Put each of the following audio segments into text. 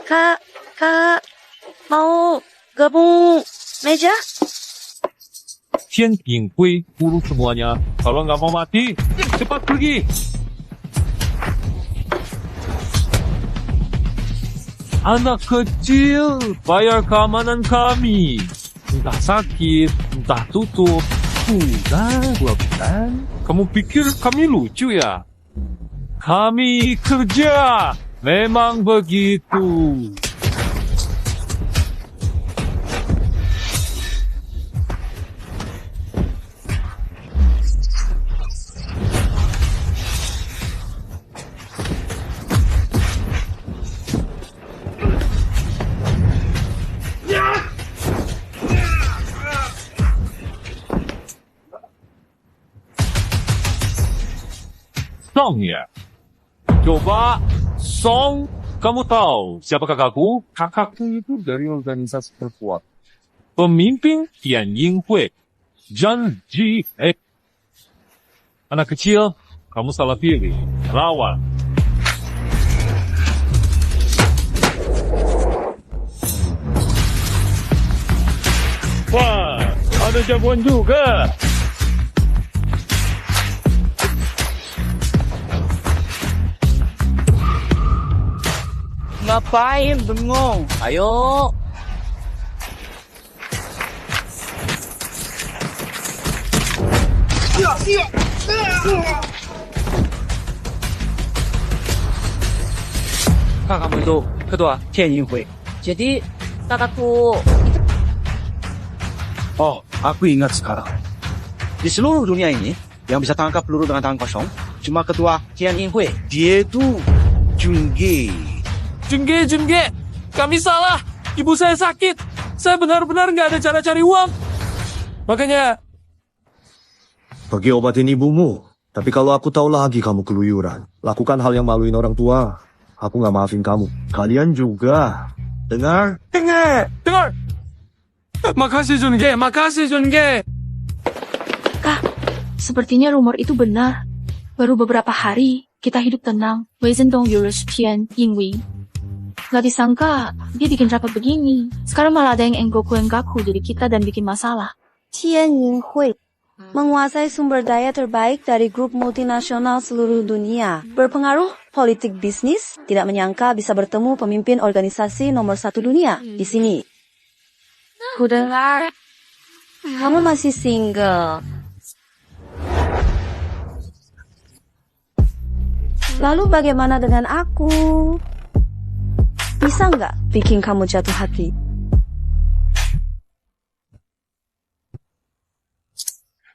Kak, mau gabung meja? Tianjin Hui, urus semuanya. Kalau nggak mau mati, cepat pergi. Anak kecil, bayar keamanan kami. Entah sakit, entah tutup. Udah 2 bulan. Kamu pikir kami lucu ya? Kami kerja. Memang begitu. Song ya? Coba Song, kamu tahu siapa kakakku? Kakakku itu dari organisasi terkuat. Pemimpin Tianjin Hui, Zhang Ji. Anak kecil, kamu salah pilih. Lawan. Wah, ada jagoan juga. Ngapain bengong? Ayo. Kakakmu itu ketua Tianjin Hui. Jadi kakakku Oh, aku ingat sekarang. Di seluruh dunia ini, yang bisa tangkap peluru dengan tangan kosong, cuma ketua Tianjin Hui. Dia itu Jungge. Jengge, kami salah. Ibu saya sakit. Saya benar-benar nggak ada cara cari uang. Makanya, Pergi obatin ibumu. Tapi kalau aku tahu lagi kamu keluyuran, lakukan hal yang maluin orang tua. Aku nggak maafin kamu. Kalian juga. Dengar? dengar. Makasih Jungge. Kak, sepertinya rumor itu benar. Baru beberapa hari, kita hidup tenang. Wei Zhendong Yulus Tian Yingwei. Gak disangka, dia bikin rapat begini. Sekarang malah ada yang enggaku jadi kita dan bikin masalah. Tianjin Hui menguasai sumber daya terbaik dari grup multinasional seluruh dunia. Berpengaruh politik bisnis, tidak menyangka bisa bertemu pemimpin organisasi nomor 1 dunia di sini. Ku dengar. Kamu masih single. Lalu bagaimana dengan aku? Bisa nggak bikin kamu jatuh hati?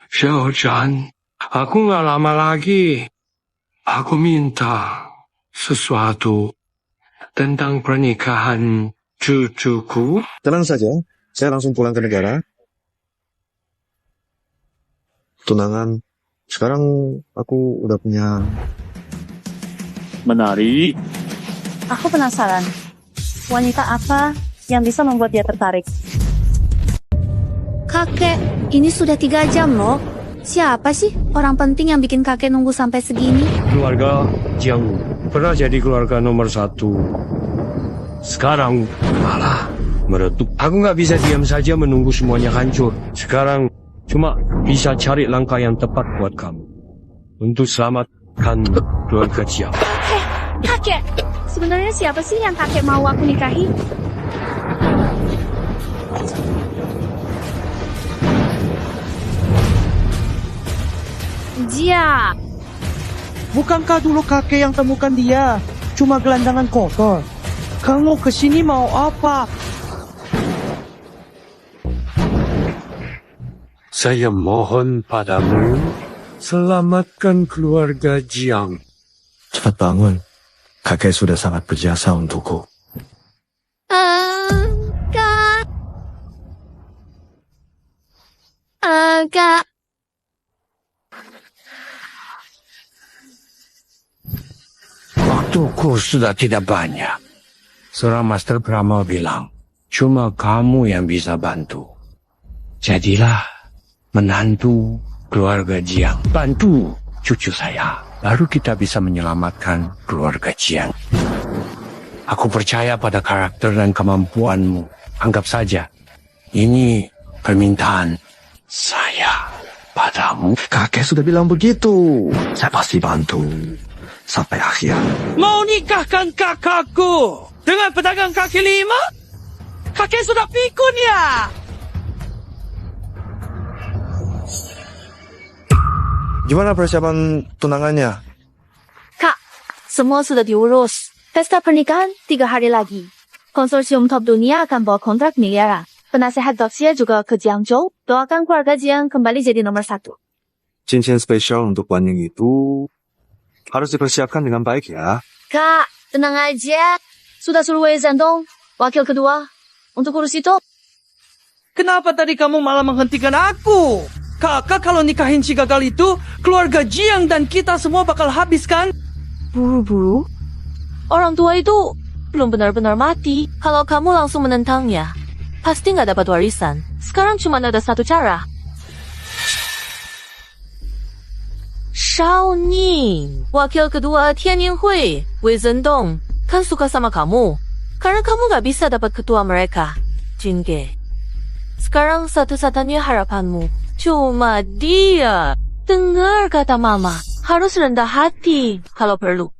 Xiaozhan, aku nggak lama lagi. Aku minta sesuatu tentang pernikahan cucuku. Tenang saja. Saya langsung pulang ke negara. Tunangan. Sekarang aku udah punya. Menarik. Aku penasaran. Wanita apa yang bisa membuat dia tertarik? Kakek, ini sudah 3 jam loh. Siapa sih orang penting yang bikin kakek nunggu sampai segini? Keluarga Jiang pernah jadi keluarga nomor 1. Sekarang malah meredup. Aku nggak bisa diam saja menunggu semuanya hancur. Sekarang cuma bisa cari langkah yang tepat buat kamu. Untuk selamatkan keluarga Jiang. Kakek, sebenarnya siapa sih yang kakek mau aku nikahi? Jia. Bukankah dulu kakek yang temukan dia? Cuma gelandangan kotor. Kamu kesini mau apa? Saya mohon padamu, selamatkan keluarga Jiang. Cepat bangun. Kakek sudah sangat berjasa untukku. Kak. Waktuku sudah tidak banyak. Seorang Master Brahma bilang, cuma kamu yang bisa bantu. Jadilah menantu keluarga Jiang. Bantu cucu saya. baru kita bisa menyelamatkan keluarga Jiang. Aku percaya pada karakter dan kemampuanmu. Anggap saja, ini permintaan saya padamu. Kakek sudah bilang begitu. Saya pasti bantu. Sampai akhir. Mau nikahkan kakakku dengan pedagang kaki lima? Kakek sudah pikun ya? Gimana persiapan tunangannya? Kak, semua sudah diurus. Pesta pernikahan 3 hari lagi. Konsorsium top dunia akan bawa kontrak miliaran. Penasehat Doxia juga ke Jiangzhou. Doakan keluarga Jiang kembali jadi nomor 1. Cincin spesial untuk Wan Ying itu harus dipersiapkan dengan baik ya. Kak, tenang aja. Sudah suruh Wei Zhendong, wakil kedua, untuk urus itu. Kenapa tadi kamu malah menghentikan aku? Kakak kalau nikahin si gagal itu, keluarga Jiang dan kita semua bakal habis kan? Buru-buru? Orang tua itu belum benar-benar mati. Kalau kamu langsung menentangnya, pasti nggak dapat warisan. Sekarang cuma ada satu cara. Shao Ning, wakil kedua Tian Yinghui, Wei Zhendong, kan suka sama kamu. Karena kamu nggak bisa dapat ketua mereka, Jingge. Sekarang satu-satunya harapanmu cuma dia. Dengar kata mama, harus rendah hati kalau perlu.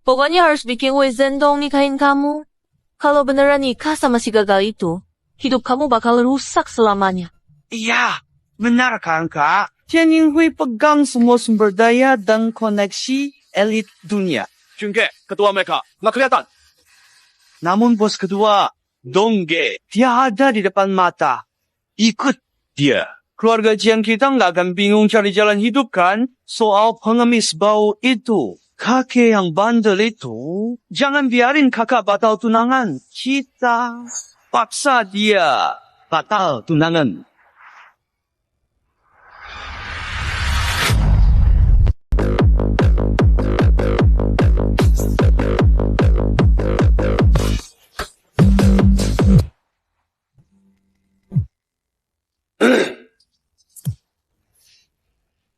Pokoknya harus bikin Wei Zhendong nikahin kamu. Kalau beneran nikah sama si gagal itu, hidup kamu bakal rusak selamanya. Iya, benar kan kak? Tian Yinghui pegang semua sumber daya dan koneksi elit dunia. Jungge, ketua mereka. Nggak kelihatan. Namun bos kedua, Dongge, dia ada di depan mata. Ikut dia. Keluarga Jiang kita nggak akan bingung cari jalan hidup kan? Soal pengemis bau itu. Kakek yang bandel itu, jangan biarin kakak batal tunangan. Kita paksa dia batal tunangan.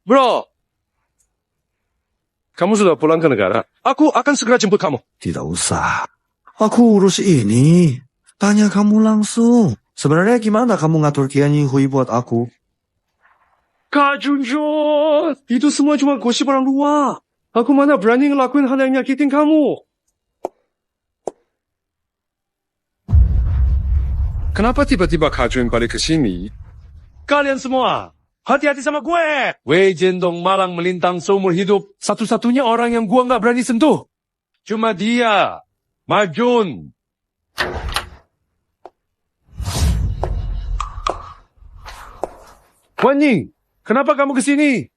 Bro, kamu sudah pulang ke negara. Aku akan segera jemput kamu. Tidak usah. Aku urus ini. Tanya kamu langsung. Sebenarnya gimana kamu ngatur Tian Yinghui buat aku? Kak Junjun, itu semua cuma gosip orang luar. Aku mana berani ngelakuin hal yang nyakitin kamu. Kenapa tiba-tiba Kak Jun balik ke sini? Kalian semua, hati-hati sama gue. Wei Zhendong malang melintang seumur hidup. Satu-satunya orang yang gue nggak berani sentuh. Cuma dia, Ma Jun. Wan Ying, kenapa kamu ke sini?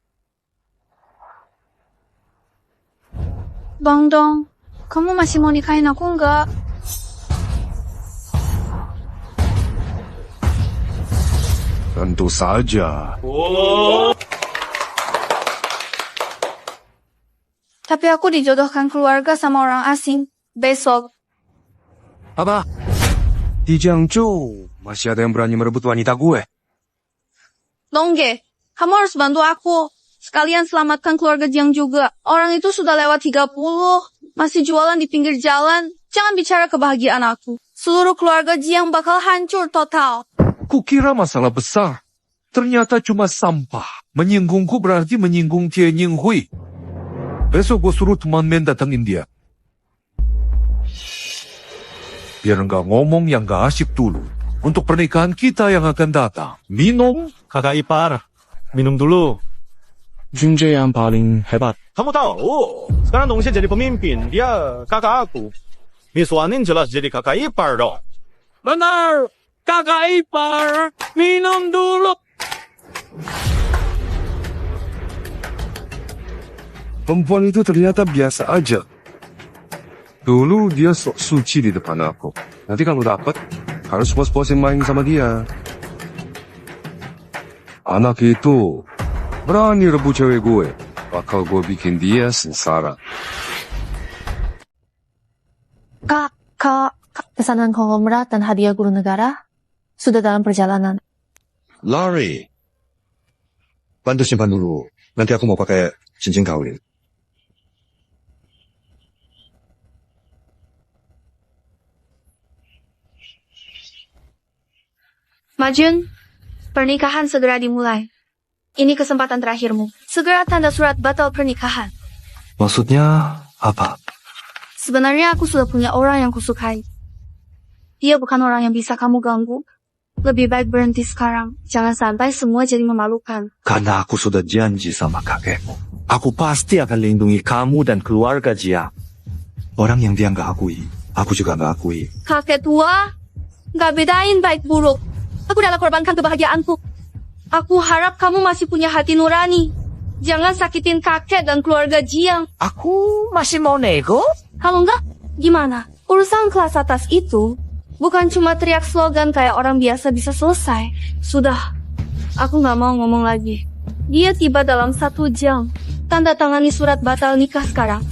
Bang Dong, kamu masih mau nikahin aku nggak? Tentu saja. Tapi aku dijodohkan keluarga sama orang asing. Besok. Apa? Di Jiangzhou masih ada yang berani merebut wanita gue. Dongge, kamu harus bantu aku. Sekalian selamatkan keluarga Jiang juga. Orang itu sudah lewat 30. Masih jualan di pinggir jalan. Jangan bicara kebahagiaan aku. Seluruh keluarga Jiang bakal hancur total. Kukira masalah besar. Ternyata cuma sampah. Menyinggungku berarti menyinggung Tian Yinghui. Besok gue suruh teman Men datangin dia. Biar nggak ngomong yang nggak asyik dulu. Untuk pernikahan kita yang akan datang. Minum? Kakak ipar, minum dulu. Junjie yang paling hebat. Kamu tahu, sekarang Dongxie jadi pemimpin. Dia kakak aku. Miss Wanin jelas jadi kakak ipar dong. Benar. Kakak ipar, minum dulu. Perempuan itu ternyata biasa aja. Dulu dia sok suci di depan aku. Nanti kalau dapet, harus puas-puasin main sama dia. Anak itu berani rebut cewek gue. Bakal gue bikin dia sengsara. Kak, pesanan konglomerat dan hadiah guru negara sudah dalam perjalanan. Larry, bantu simpan dulu. Nanti aku mau pakai cincin kawin. Majun, pernikahan segera dimulai. Ini kesempatan terakhirmu. Segera tanda surat batal pernikahan. Maksudnya apa? Sebenarnya aku sudah punya orang yang kusukai. Dia bukan orang yang bisa kamu ganggu. Lebih baik berhenti sekarang. Jangan sampai semua jadi memalukan. Karena aku sudah janji sama kakekmu. Aku pasti akan lindungi kamu dan keluarga Jiang. Orang yang dia nggak akui, aku juga nggak akui. Kakek tua, nggak bedain baik buruk. Aku rela korbankan kebahagiaanku. Aku harap kamu masih punya hati nurani. Jangan sakitin kakek dan keluarga Jiang. Aku masih mau nego? Kalau enggak, gimana? Urusan kelas atas itu bukan cuma teriak slogan kayak orang biasa bisa selesai. Sudah, aku nggak mau ngomong lagi. Dia tiba dalam 1 jam. Tanda tangani surat batal nikah sekarang.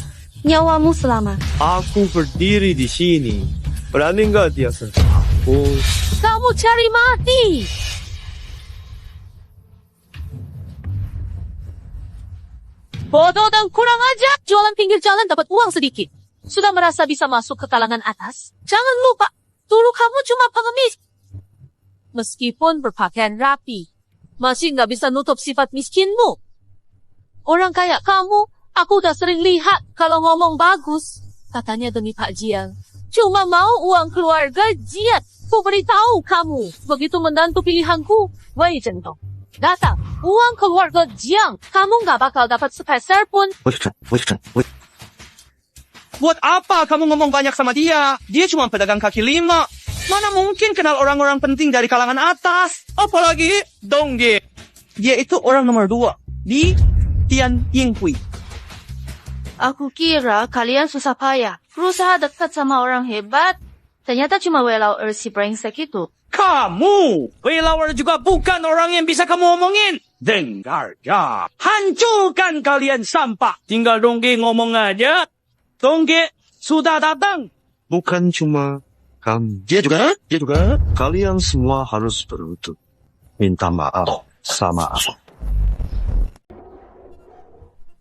Nyawamu selamat. Aku berdiri di sini. Berani nggak dia sentuh aku? Kamu cari mati! Bodoh dan kurang ajar. Jualan pinggir jalan dapat uang sedikit. Sudah merasa bisa masuk ke kalangan atas? Jangan lupa, dulu kamu cuma pengemis. Meskipun berpakaian rapi, masih nggak bisa nutup sifat miskinmu. Orang kayak kamu, aku udah sering lihat kalau ngomong bagus. Katanya demi Pak Jiang. Cuma mau uang keluarga Jian. Ku beritahu kamu, begitu menantu pilihanku, Wei Zhendong. Datang, uang keluarga Jiang, kamu nggak bakal dapat sepeser pun. Buat apa kamu ngomong banyak sama dia? Dia cuma pedagang kaki 5. Mana mungkin kenal orang-orang penting dari kalangan atas? Apalagi Dongge. Dia itu orang nomor 2 di Tian Yinghui. Aku kira kalian susah payah, berusaha dekat sama orang hebat. Ternyata cuma Welau si brengsek itu. Kamu, Weilauer juga bukan orang yang bisa kamu omongin. Dengar ya, hancurkan kalian sampah. Tinggal Dongge ngomong aja. Dongge sudah datang. Bukan cuma kamu. Dia juga. Kalian semua harus berlutut. Minta maaf sama aku.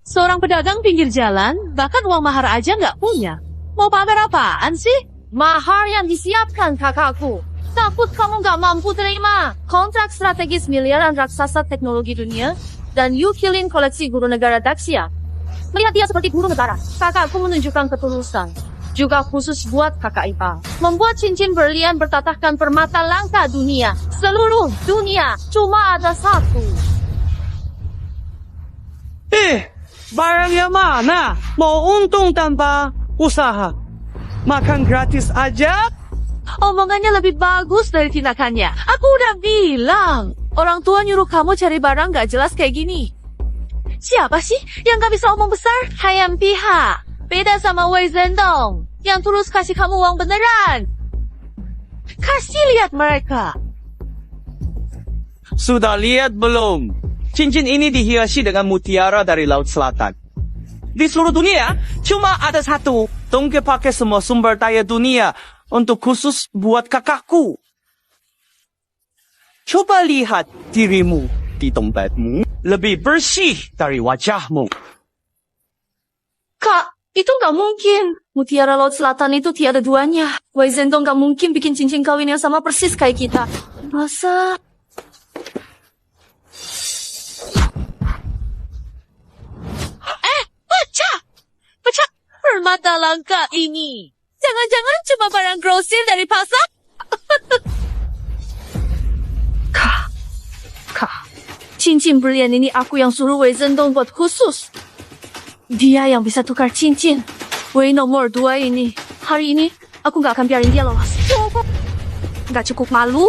Seorang pedagang pinggir jalan, bahkan uang mahar aja nggak punya. Mau pamer apaan sih? Mahar yang disiapkan kakakku. Takut kamu nggak mampu terima. Kontrak strategis miliaran raksasa teknologi dunia dan Yukilin koleksi guru negara Daxia. Melihat dia seperti guru negara, kakakku menunjukkan ketulusan. Juga khusus buat kakak Ipa. Membuat cincin berlian bertatahkan permata langka dunia. Seluruh dunia cuma ada 1. Barang yang mana? Mau untung tanpa usaha? Makan gratis aja? Omongannya lebih bagus dari tindakannya. Aku udah bilang, orang tua nyuruh kamu cari barang gak jelas kayak gini. Siapa sih yang gak bisa omong besar? Hayam Piha. Beda sama Wei Zhendong yang tulus kasih kamu uang beneran. Kasih lihat mereka. Sudah lihat belum? Cincin ini dihiasi dengan mutiara dari Laut Selatan. Di seluruh dunia, cuma ada 1. Dongge pakai semua sumber daya dunia untuk khusus buat kakakku. Coba lihat dirimu di dompetmu. Lebih bersih dari wajahmu. Kak, itu nggak mungkin. Mutiara Laut Selatan itu tiada duanya. Wei Zhendong nggak mungkin bikin cincin kawin yang sama persis kayak kita. Masa? Pecah permata langka ini. Jangan-jangan cuma barang grosir dari pasar? Kak, cincin berlian ini aku yang suruh Wei Zhendong buat khusus. Dia yang bisa tukar cincin. Wei nomor 2 ini. Hari ini, aku gak akan biarin dia lolos. Gak cukup malu?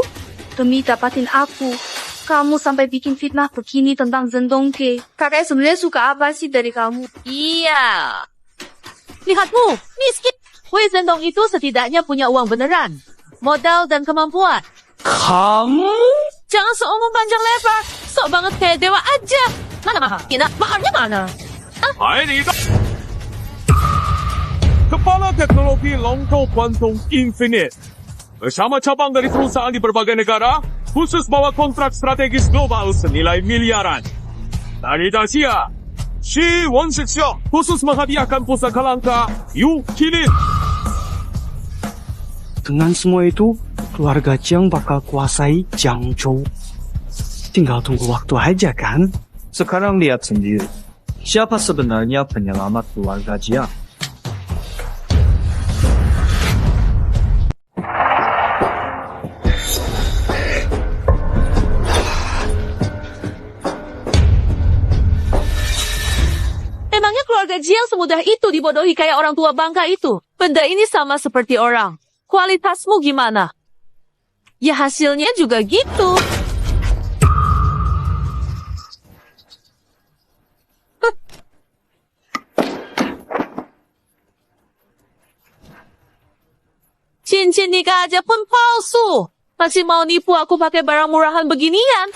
Demi dapatin aku, kamu sampai bikin fitnah begini tentang Zhendong Ke. Kakak sebenarnya suka apa sih dari kamu? Iya. Lihatmu, miskin. Wei Zhendong itu setidaknya punya uang beneran. Modal dan kemampuan. Kamu? Jangan seomong panjang lebar. Sok banget kayak dewa aja. Mana mahal? Maharnya mana? Hai ni Kepala Teknologi Longko Quantum Infinite. Bersama cabang dari perusahaan di berbagai negara, khusus bawa kontrak strategis global senilai miliaran. Dari Dacia, Shi Wonshixia khusus menghadiahkan pusaka langka Yukilin. Dengan semua itu, keluarga Jiang bakal kuasai Jiangzhou. Tinggal tunggu waktu aja kan? Sekarang lihat sendiri. Siapa sebenarnya penyelamat keluarga Jiang? Emangnya keluarga Jiang semudah itu dibodohi kayak orang tua bangka itu? Benda ini sama seperti orang. Kualitasmu gimana? Ya hasilnya juga gitu. Cincin nikah aja pun palsu. Masih mau nipu aku pakai barang murahan beginian?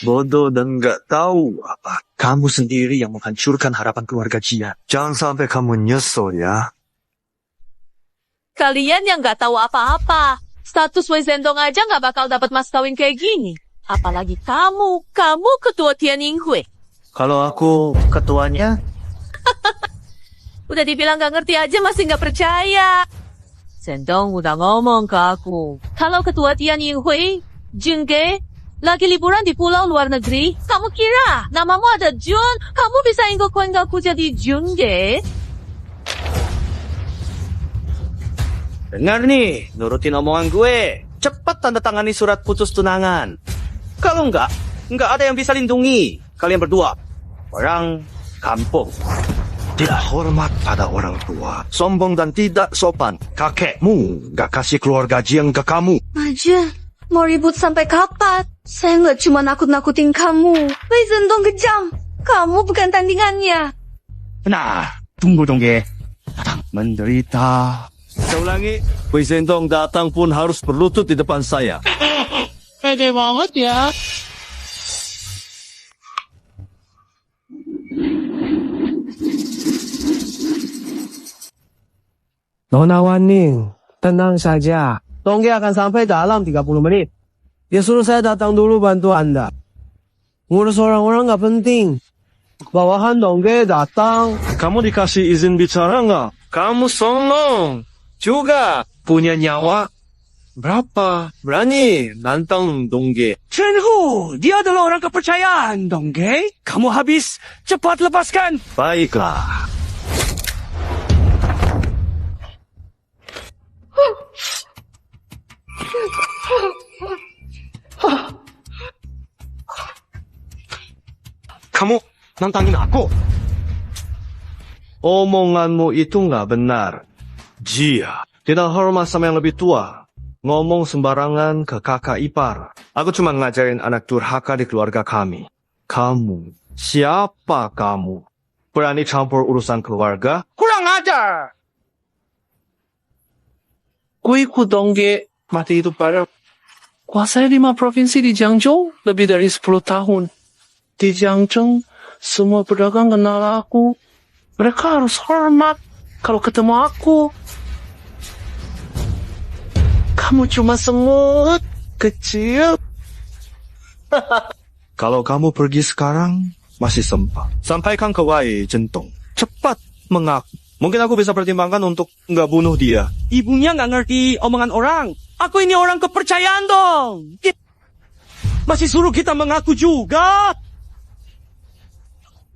Bodoh dan nggak tahu apa. Kamu sendiri yang menghancurkan harapan keluarga Jiang. Jangan sampai kamu nyesel ya. Kalian yang nggak tahu apa-apa. Status Wei Zhendong aja nggak bakal dapat mas kawin kayak gini. Apalagi kamu ketua Tian Yinghui. Kalau aku ketuanya, Udah dibilang nggak ngerti aja masih nggak percaya. Zhendong udah ngomong ke aku. Kalau ketua Tian Yinghui, Jingge, lagi liburan di pulau luar negeri, kamu kira namamu ada Jun, kamu bisa inggok-inggokku jadi Jungge? Dengar nih, nurutin omongan gue. Cepat tanda tangani surat putus tunangan. Kalau nggak ada yang bisa lindungi kalian berdua. Orang kampung. tidak hormat pada orang tua. Sombong dan tidak sopan. Kakekmu nggak kasih keluarga Jiang ke kamu. Aja, mau ribut sampai kapan? Saya nggak cuma nakut-nakutin kamu. Wei Zhendong kejam. Kamu bukan tandingannya. Nah, tunggu dong, Ge. Datang menderita. Saya ulangi, Wei Zhendong datang pun harus berlutut di depan saya. Pede banget ya. Nona Waning, tenang saja. Tongge akan sampai dalam 30 menit. Dia suruh saya datang dulu bantu Anda. Ngurus orang-orang nggak penting. Bawahan Tongge datang. Kamu dikasih izin bicara nggak? Kamu sombong. Juga punya nyawa. Berapa? Berani nantang Dongge. Chenhu, dia adalah orang kepercayaan, Dongge. Kamu habis, cepat lepaskan. Baiklah. Kamu nantangin aku? Omonganmu itu nggak benar. Jia, tidak hormat sama yang lebih tua. Ngomong sembarangan ke kakak ipar. Aku cuma ngajarin anak durhaka di keluarga kami. Kamu, siapa kamu? Berani campur urusan keluarga? Kurang ajar. Gue ikut Tongge mati hidup pada kuasai 5 provinsi di Jiangzhou lebih dari 10 tahun. Di Jiangzhou, semua pedagang kenal aku. Mereka harus hormat kalau ketemu aku. Kamu cuma semut kecil. Kalau kamu pergi sekarang, masih sempat. Sampaikan ke Wei Zhendong. Cepat mengaku. Mungkin aku bisa pertimbangkan untuk nggak bunuh dia. Ibunya nggak ngerti omongan orang. Aku ini orang kepercayaan dong. Masih suruh kita mengaku juga.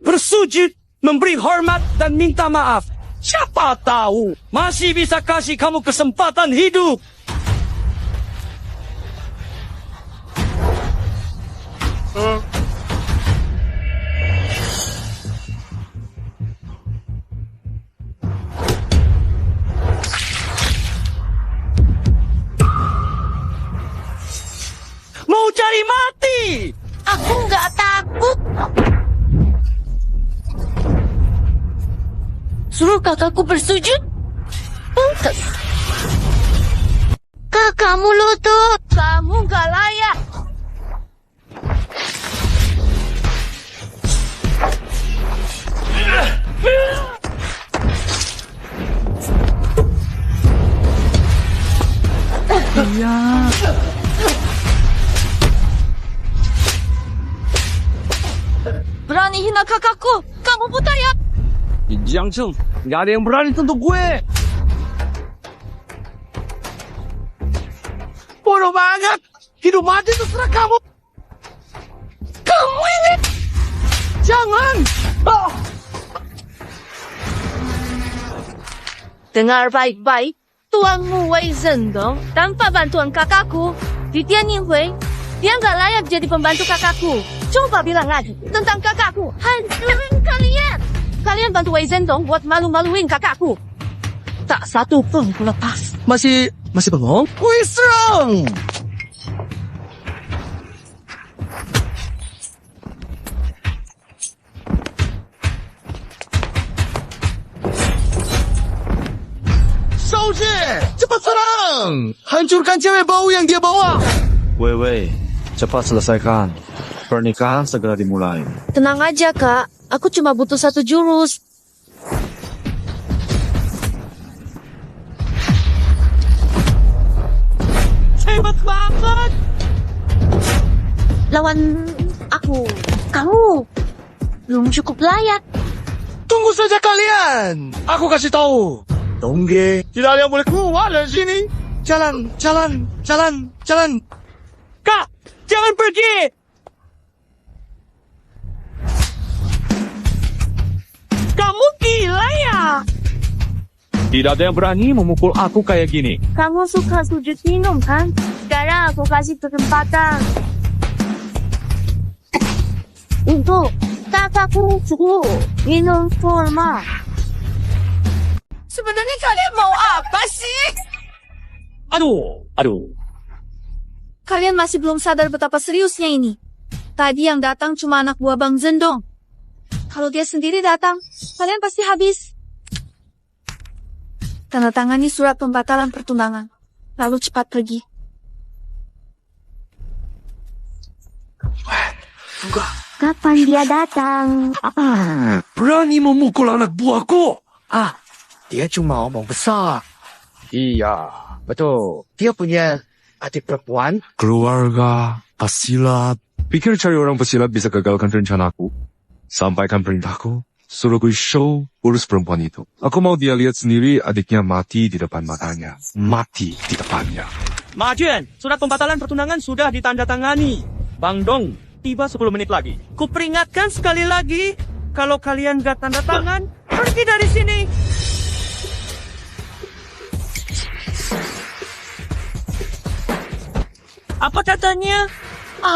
Bersujud, memberi hormat dan minta maaf. Siapa tahu masih bisa kasih kamu kesempatan hidup. Mau cari mati? Aku nggak takut. Suruh kakakku bersujud? Pantas. Kakakmu lutut. Kamu nggak layak. hina kakakku. Kamu buta ya? Di Jiangzhou, nggak ada yang berani tentu gue. Bodoh banget. Hidup mati terserah kamu. Kamu ini. Jangan. Ah. Dengar baik-baik, tuanmu Wei Zhendong tanpa bantuan kakakku di Tianjinhui, dia nggak layak jadi pembantu kakakku. Coba bilang lagi tentang kakakku, hancurin kalian. Kalian bantu Wei Zhendong buat malu-maluin kakakku. Tak satu pun ku lepas. Masih bengong? Wih, serang. Cepat serang! Hancurkan cewek bau yang dia bawa! Wei, cepat selesaikan. Pernikahan segera dimulai. Tenang aja kak, aku cuma butuh 1 jurus. Hebat banget. Lawan aku, kamu belum cukup layak. Tunggu saja kalian. Aku kasih tahu. Dongge, tidak ada yang boleh keluar dari sini. Jalan. Kak, jangan pergi. Kamu gila ya? Tidak ada yang berani memukul aku kayak gini. Kamu suka sujud minum kan? Sekarang aku kasih kesempatan untuk kakakku minum kurma. Sebenarnya kalian mau apa sih? Aduh. Kalian masih belum sadar betapa seriusnya ini. Tadi yang datang cuma anak buah Bang Zhendong. Kalau dia sendiri datang, kalian pasti habis. Tanda tangani surat pembatalan pertunangan. Lalu cepat pergi. Kapan dia datang? Berani memukul anak buahku. Dia cuma omong besar. Iya, betul. Dia punya adik perempuan. Keluarga, pesilat. Pikir cari orang pesilat bisa gagalkan rencanaku? Sampaikan perintahku. Suruh gue show urus perempuan itu. Aku mau dia lihat sendiri adiknya mati di depan matanya. Mati di depannya. Ma Juan, surat pembatalan pertunangan sudah ditandatangani. Bang Dong, tiba 10 menit lagi. Kuperingatkan sekali lagi, kalau kalian gak tanda tangan, pergi dari sini. Apa katanya?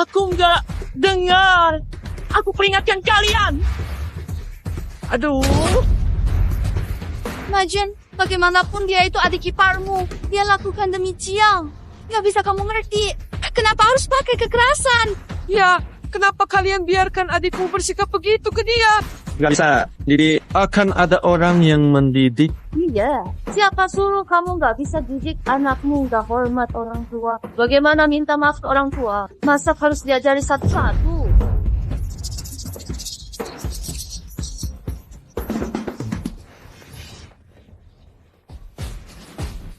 Aku nggak dengar. Aku peringatkan kalian. Aduh. Majen, bagaimanapun dia itu adik iparmu. Dia lakukan demi Jiang. Gak bisa kamu ngerti. Kenapa harus pakai kekerasan? Ya, kenapa kalian biarkan adikmu bersikap begitu ke dia? Gak bisa. Jadi akan ada orang yang mendidik. Iya. Siapa suruh kamu gak bisa didik anakmu gak hormat orang tua? Bagaimana minta maaf ke orang tua? Masa harus diajari satu-satu?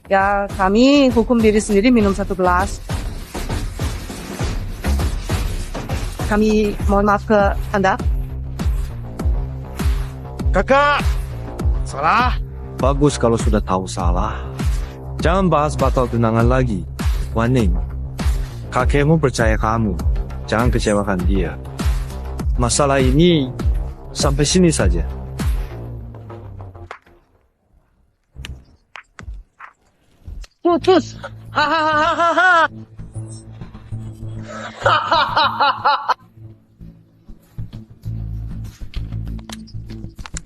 Ya, kami hukum diri sendiri minum 1 gelas. Kami mohon maaf ke Anda. Kakak, salah. Bagus kalau sudah tahu salah. Jangan bahas batal tunangan lagi. Waning, kakekmu percaya kamu. Jangan kecewakan dia. Masalah ini sampai sini saja. Putus. Hahaha.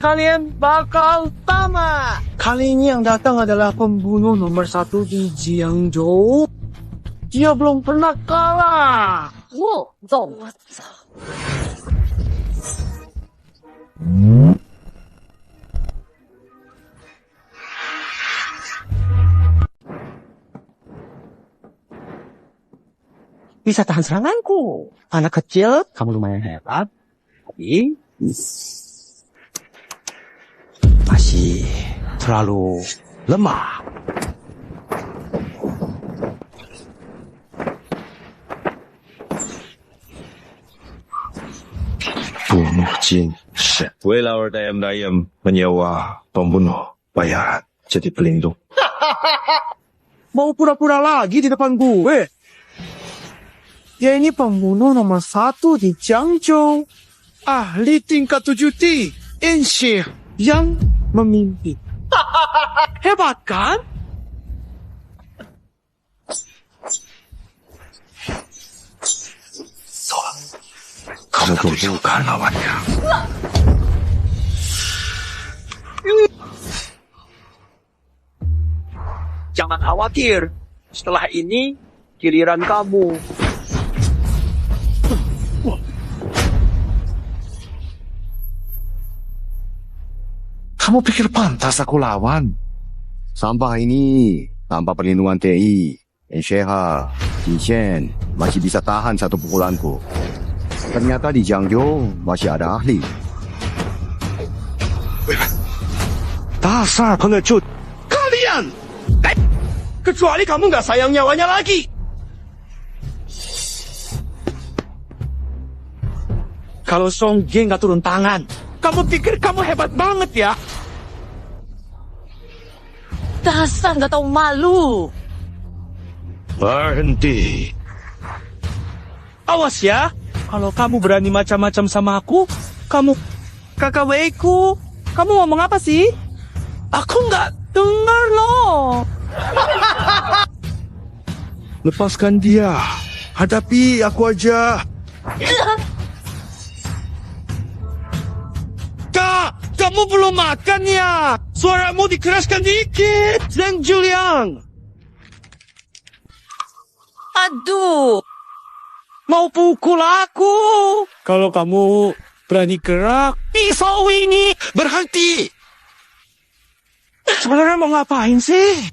Kalian bakal tamat. Kali ini yang datang adalah pembunuh nomor 1 di Jiangzhou. Dia belum pernah kalah. Bisa tahan seranganku. Anak kecil, kamu lumayan hebat. Tapi masih terlalu lemah. bunuh jin. Welawar dayam-dayam menyewa pembunuh bayaran jadi pelindung. Mau pura-pura lagi di depan gue? Dia ini pembunuh nomor 1 di Jiangzhou. Ahli tingkat 7T. Ensyih yang memimpin. Hebat kan? Kamu bukan lawannya. Jangan khawatir. Setelah ini, giliran kamu. Kamu pikir pantas aku lawan? Sampah ini tanpa perlindungan TI, Ensheha, Jinxian masih bisa tahan satu pukulanku. Ternyata di Jiangzhou masih ada ahli. Dasar pengecut. Kalian! Kecuali kamu nggak sayang nyawanya lagi. Kalau Song Ge nggak turun tangan, kamu pikir kamu hebat banget ya? Dasar nggak tahu malu. Berhenti. Awas ya, kalau kamu berani macam-macam sama aku, kamu... Kakak Weiku, kamu ngomong apa sih? Aku nggak... Dengar loh. Lepaskan dia. Hadapi aku aja. Kak, kamu belum makan ya? Suaramu dikeraskan dikit. Zheng Juliang. Aduh. Mau pukul aku. Kalau kamu berani gerak, pisau ini berhenti. Sebenarnya mau ngapain sih?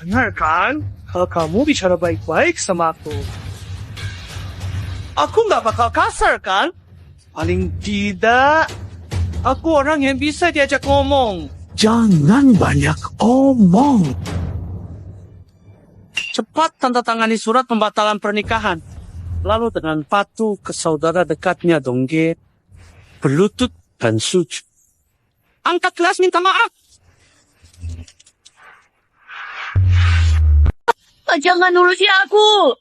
Dengarkan, kalau kamu bicara baik-baik sama aku nggak bakal kasar kan? Paling tidak, aku orang yang bisa diajak ngomong. Jangan banyak omong. Cepat tanda tangani surat pembatalan pernikahan. Lalu dengan patuh ke saudara dekatnya Dongge, berlutut dan sujud. Angkat gelas minta maaf. Jangan urusi aku.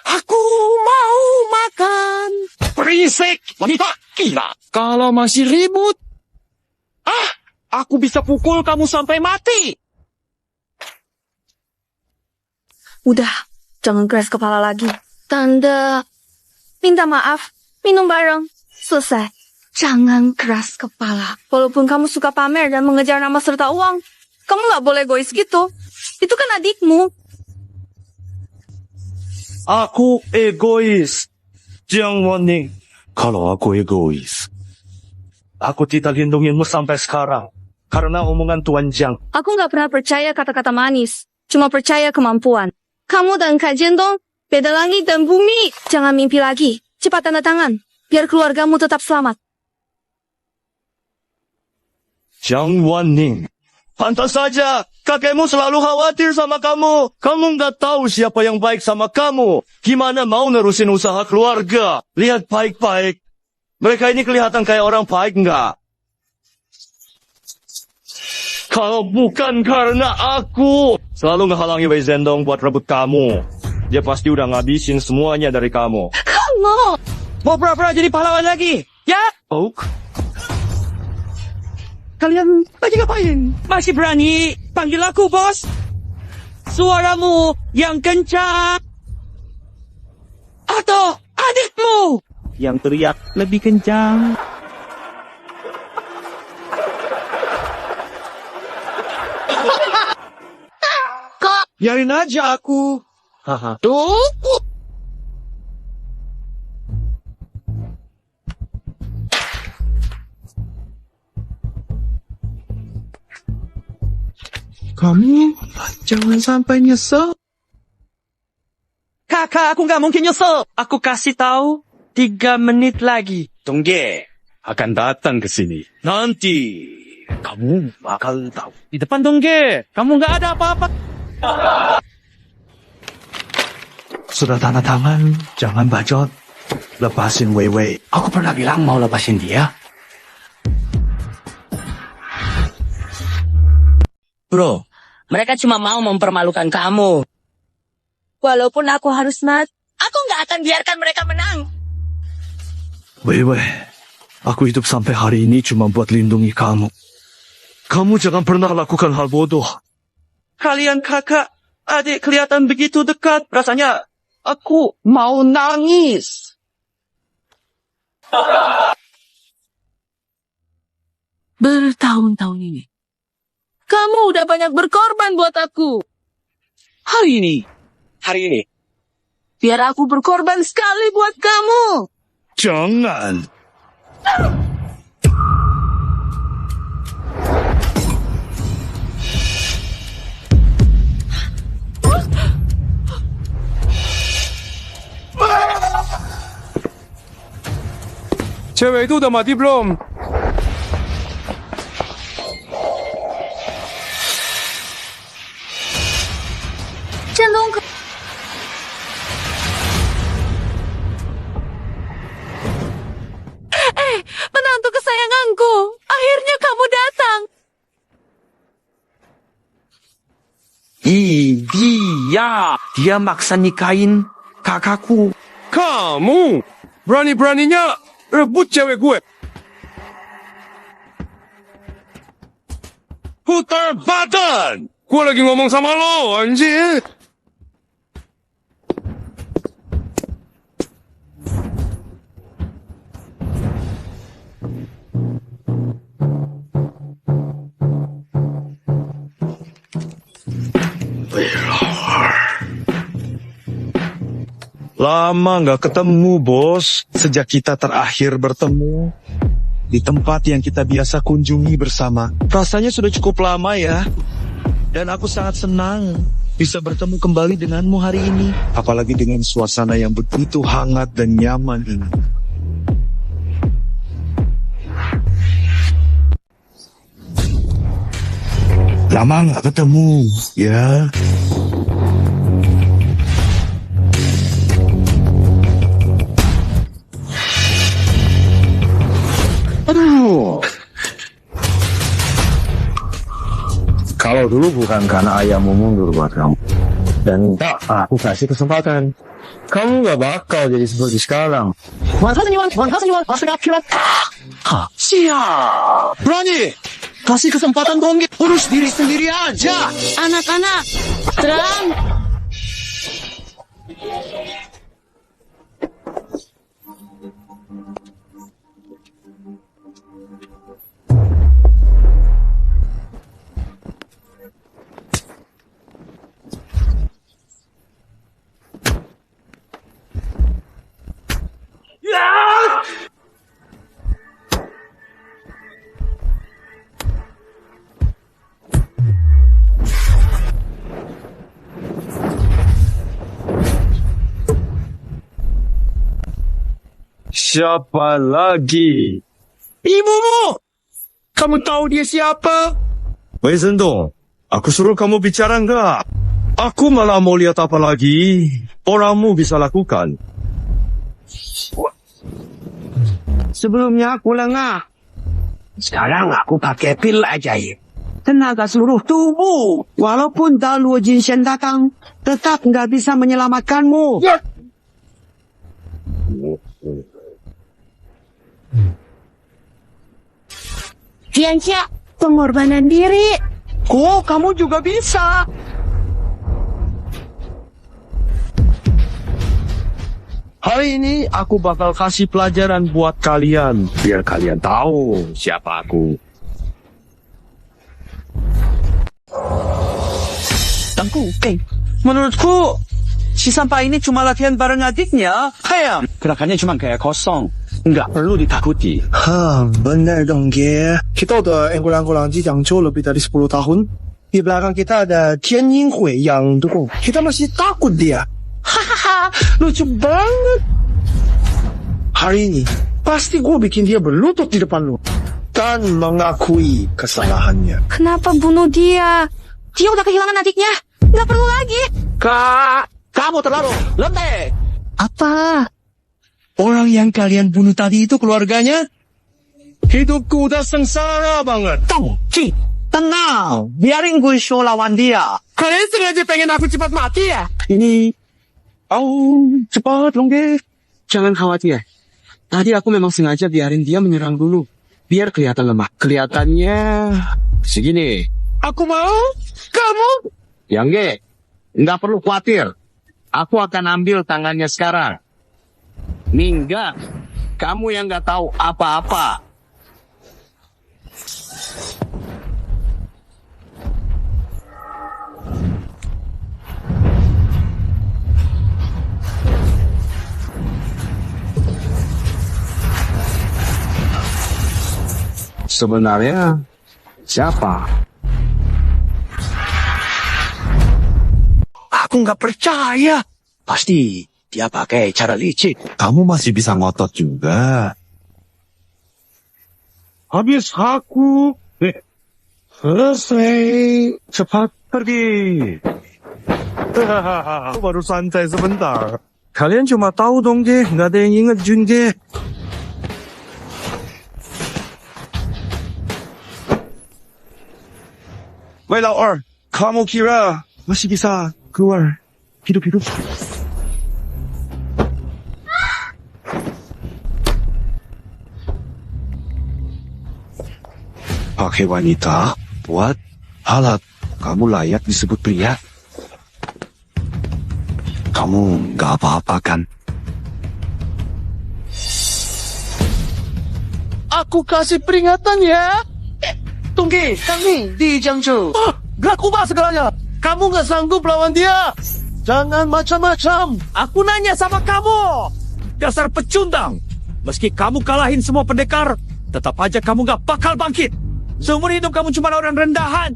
Aku mau makan. Berisik, wanita gila. Kalau masih ribut, aku bisa pukul kamu sampai mati. Udah, jangan keras kepala lagi. Tanda, minta maaf, minum bareng, selesai. Jangan keras kepala. Walaupun kamu suka pamer dan mengejar nama serta uang, kamu nggak boleh egois gitu. Itu kan adikmu. Aku egois. Jiang Wanning. Kalau aku egois, aku tidak lindungimu sampai sekarang. Karena omongan Tuan Jiang. Aku nggak pernah percaya kata-kata manis. Cuma percaya kemampuan. Kamu dan Kak Jendong, beda langit dan bumi. Jangan mimpi lagi. Cepat tanda tangan. Biar keluargamu tetap selamat. Jiang Wanning. Pantas saja. Kakekmu selalu khawatir sama kamu. Kamu nggak tahu siapa yang baik sama kamu. Gimana mau nerusin usaha keluarga? Lihat baik-baik. Mereka ini kelihatan kayak orang baik nggak? Kalau bukan karena aku selalu ngehalangi Wei Zhendong buat rebut kamu. Dia pasti udah ngabisin semuanya dari kamu. Kamu! Mau pura-pura jadi pahlawan lagi? Ya? Oak. Kalian lagi ngapain? Masih berani panggil aku, bos? Suaramu yang kencang. Atau adikmu yang teriak lebih kencang? Kak, Biarin aja aku. Haha. tunggu. Kamu jangan sampai nyesel. Kakak, aku nggak mungkin nyesel. Aku kasih tahu 3 menit lagi. Dongge akan datang ke sini. Nanti kamu bakal tahu. Di depan Dongge, kamu nggak ada apa-apa. Sudah tanda tangan, jangan bacot. lepasin Wei Wei. Aku pernah bilang mau lepasin dia. Bro, mereka cuma mau mempermalukan kamu. Walaupun aku harus mati, Aku nggak akan biarkan mereka menang. Wei Wei, aku hidup sampai hari ini cuma buat lindungi kamu. Kamu jangan pernah lakukan hal bodoh. Kalian kakak, adik kelihatan begitu dekat. Rasanya aku mau nangis. Bertahun-tahun ini, kamu udah banyak berkorban buat aku. Hari ini, Biar aku berkorban sekali buat kamu. jangan. Cewek itu udah mati belum? Cenderung ke... menantu kesayanganku. Akhirnya kamu datang. Dia maksa nikahin kakakku. Kamu berani-beraninya rebut cewek gue. Putar badan! Gue lagi ngomong sama lo, anjir. Lama nggak ketemu, bos. Sejak kita terakhir bertemu di tempat yang kita biasa kunjungi bersama. Rasanya sudah cukup lama ya. Dan aku sangat senang bisa bertemu kembali denganmu hari ini. Apalagi dengan suasana yang begitu hangat dan nyaman ini. Lama nggak ketemu, ya. Aduh. Kalau dulu bukan karena ayahmu mundur buat kamu. Dan tak aku kasih kesempatan. Kamu gak bakal jadi seperti sekarang. Siap. Berani. Kasih kesempatan dong. Urus diri sendiri aja. Anak-anak, terang. Siapa lagi? Ibumu! Kamu tahu dia siapa? Wei Zhendong, aku suruh kamu bicara enggak? Aku malah mau lihat apa lagi orangmu bisa lakukan. Sebelumnya aku lengah. Sekarang aku pakai pil ajaib. Tenaga seluruh tubuh. Walaupun Daluo Jinshen datang, tetap nggak bisa menyelamatkanmu. Tianxia, pengorbanan diri. Oh, kamu juga bisa. Hari ini aku bakal kasih pelajaran buat kalian. Biar kalian tahu siapa aku. Tangku, menurutku si Sampai ini cuma latihan bareng adiknya. Kayak gerakannya cuma kayak kosong. Nggak perlu ditakuti. Benar dong, Ge. Kita udah enggulang-enggulang di Jiangzhou lebih dari 10 tahun. Di belakang kita ada Tian Yinghui yang dukung. Kita masih takut dia. Hahaha, lucu banget. Hari ini, pasti gue bikin dia berlutut di depan lu. Dan mengakui kesalahannya. Kenapa bunuh dia? Dia udah kehilangan adiknya. Nggak perlu lagi. Kak, kamu terlalu lembek. Apa? Orang yang kalian bunuh tadi itu keluarganya? Hidupku udah sengsara banget. Ci, tenang. Biarin gue show lawan dia. Kalian sengaja pengen aku cepat mati ya? Ini... cepat, Longge. Jangan khawatir. Tadi aku memang sengaja biarin dia menyerang dulu. Biar kelihatan lemah. Kelihatannya... segini. Aku mau? Kamu? Yangge, nggak perlu khawatir. Aku akan ambil tangannya sekarang. Mingga, kamu yang nggak tahu apa-apa. Sebenarnya siapa? Aku nggak percaya. Pasti dia pakai cara licik. Kamu masih bisa ngotot juga. Habis aku. Selesai. Cepat pergi. Baru santai sebentar. Kalian cuma tahu dong, Ge. Nggak ada yang inget Jun, Ge. Wei Lao Er, kamu kira masih bisa keluar hidup-hidup? Pakai wanita buat alat. Kamu layak disebut pria. Kamu nggak apa-apa kan? Aku kasih peringatan ya. Tunggu, kami di Jiangzhou. Gak ubah segalanya. Kamu gak sanggup lawan dia. Jangan macam-macam. Aku nanya sama kamu. Dasar pecundang. Meski kamu kalahin semua pendekar, tetap aja kamu gak bakal bangkit. Seumur hidup kamu cuma orang rendahan.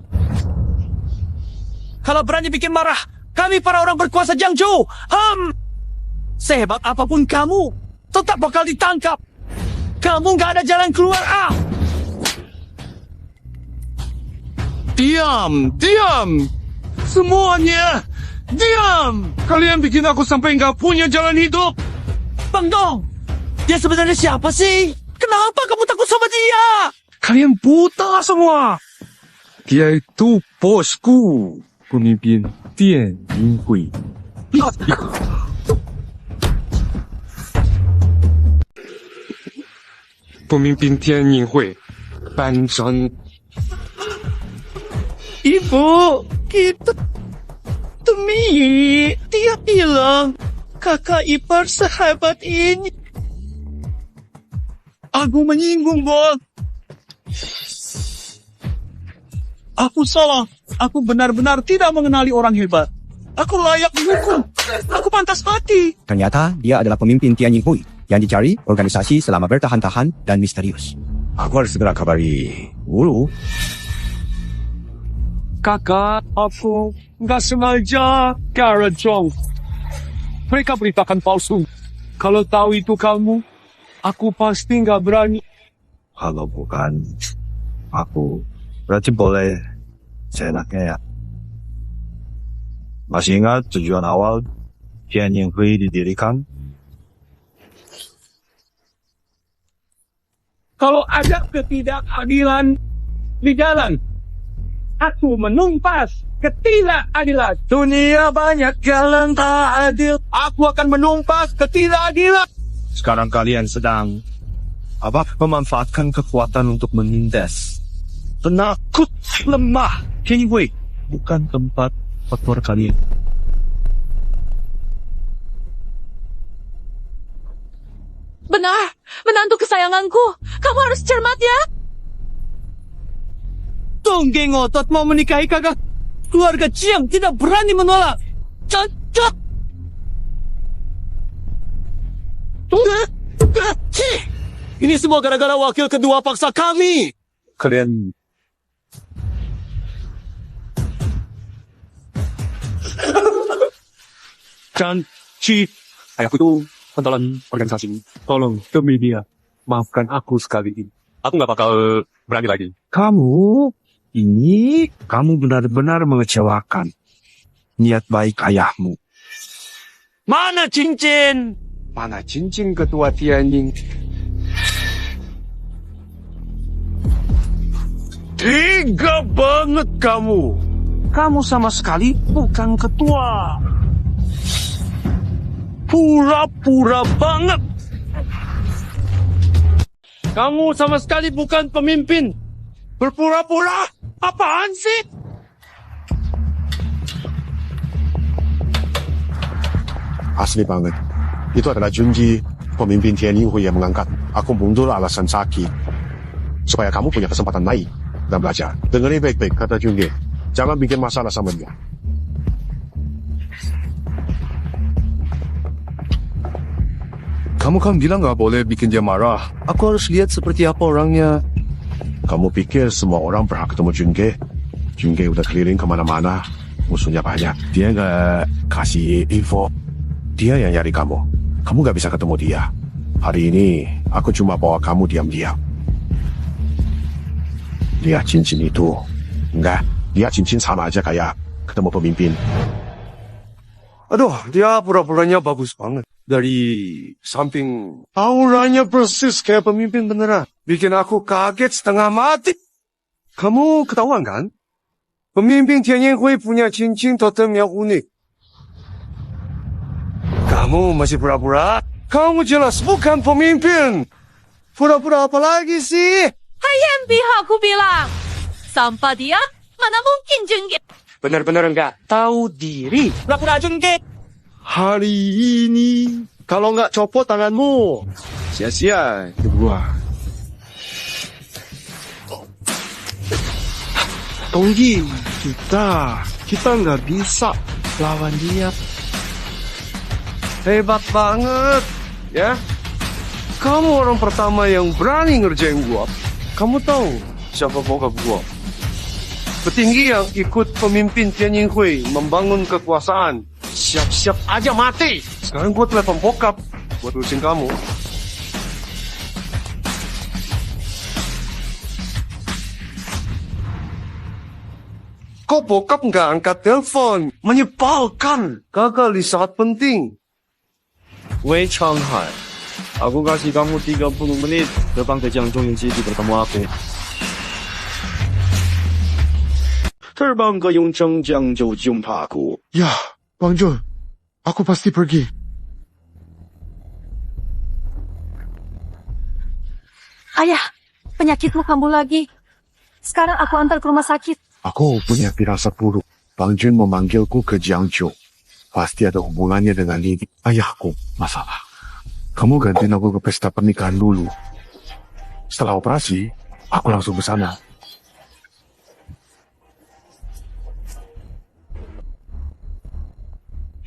Kalau berani bikin marah, kami para orang berkuasa Jiangzhou. Sehebat apapun kamu, tetap bakal ditangkap. Kamu gak ada jalan keluar, Diam, diam. Semuanya, diam. Kalian bikin aku sampai nggak punya jalan hidup. Bang Dong, dia sebenarnya siapa sih? Kenapa kamu takut sama dia? Kalian buta semua. Dia itu bosku. Pemimpin Tian Yinghui. Pemimpin Tian Yinghui. Banzan. Ibu, kita demi dia bilang kakak ipar sehebat ini. Aku menyinggung, Bos. Aku salah. Aku benar-benar tidak mengenali orang hebat. Aku layak dihukum. Aku pantas mati. Ternyata dia adalah pemimpin Tian Yinghui yang dicari organisasi selama bertahan-tahan dan misterius. Aku harus segera kabari Wu. Kakak, aku nggak sengaja Kara Zhong. Mereka beritakan palsu. Kalau tahu itu kamu, aku pasti nggak berani. Kalau bukan aku, berarti boleh seenaknya ya. Masih ingat tujuan awal Tian Yinghui didirikan? Kalau ada ketidakadilan di jalan, aku menumpas ketidakadilan. Dunia banyak jalan tak adil. Aku akan menumpas ketidakadilan. Sekarang kalian sedang memanfaatkan kekuatan untuk menindas. Penakut lemah. Tian Yinghui bukan tempat faktor kalian. Benar, menantu kesayanganku. Kamu harus cermat ya. Dongge ngotot mau menikahi kakak. Keluarga Jiang tidak berani menolak. Cocok. Ini semua gara-gara wakil kedua paksa kami. Kalian Chan Chi, ayahku itu pentolan organisasi. Tolong demi dia, maafkan aku sekali ini. Aku nggak bakal berani lagi. Kamu benar-benar mengecewakan niat baik ayahmu. Mana cincin? Mana cincin ketua Tianjin? Tega banget kamu. Kamu sama sekali bukan ketua. Pura-pura banget. Kamu sama sekali bukan pemimpin. Berpura-pura? Apaan sih? Asli banget. Itu adalah Junji, pemimpin Tianjin yang mengangkat. Aku mundur alasan sakit. Supaya kamu punya kesempatan naik dan belajar. Dengerin baik-baik kata Junji. Jangan bikin masalah sama dia. Kamu kan bilang nggak boleh bikin dia marah. Aku harus lihat seperti apa orangnya. Kamu pikir semua orang berhak ketemu Junge? Junge udah keliling kemana-mana. Musuhnya banyak. Dia nggak kasih info. Dia yang nyari kamu. Kamu nggak bisa ketemu dia. Hari ini, aku cuma bawa kamu diam-diam. Lihat cincin itu. Enggak, lihat cincin sama aja kayak ketemu pemimpin. Aduh, dia pura-puranya bagus banget. Dari samping auranya persis kayak pemimpin beneran. Bikin aku kaget setengah mati. Kamu ketahuan kan? Pemimpin Tianjin Hui punya cincin totem yang unik. Kamu masih pura-pura? Kamu jelas bukan pemimpin. Pura-pura apa lagi sih? Yang pihak aku bilang. Sampah dia, mana mungkin Jengge. Benar-benar enggak tahu diri. Pura-pura Jengge. Hari ini, kalau nggak copot tanganmu, sia-sia hidup gua. Tonggi, kita nggak bisa lawan dia. Hebat banget, ya. Kamu orang pertama yang berani ngerjain gua. Kamu tahu siapa bokap gua? Petinggi yang ikut pemimpin Tianjin Hui membangun kekuasaan. Siap-siap aja mati. Sekarang gue telepon bokap buat urusin kamu. Kok bokap nggak angkat telepon? Menyebalkan. Gagal di saat penting. Wei Changhai, aku kasih kamu 30 menit terbang ke Jiangzhou City bertemu aku. Terbang ke Yongzheng Jiangzhou jumpa aku. Ya, Bang Jun, aku pasti pergi. Ayah, penyakitmu kambuh lagi. Sekarang aku antar ke rumah sakit. Aku punya firasat buruk. Bang Jun memanggilku ke Jiangzhou. Pasti ada hubungannya dengan Lili, ayahku. Masalah. Kamu gantiin aku ke pesta pernikahan dulu. Setelah operasi, aku langsung ke sana.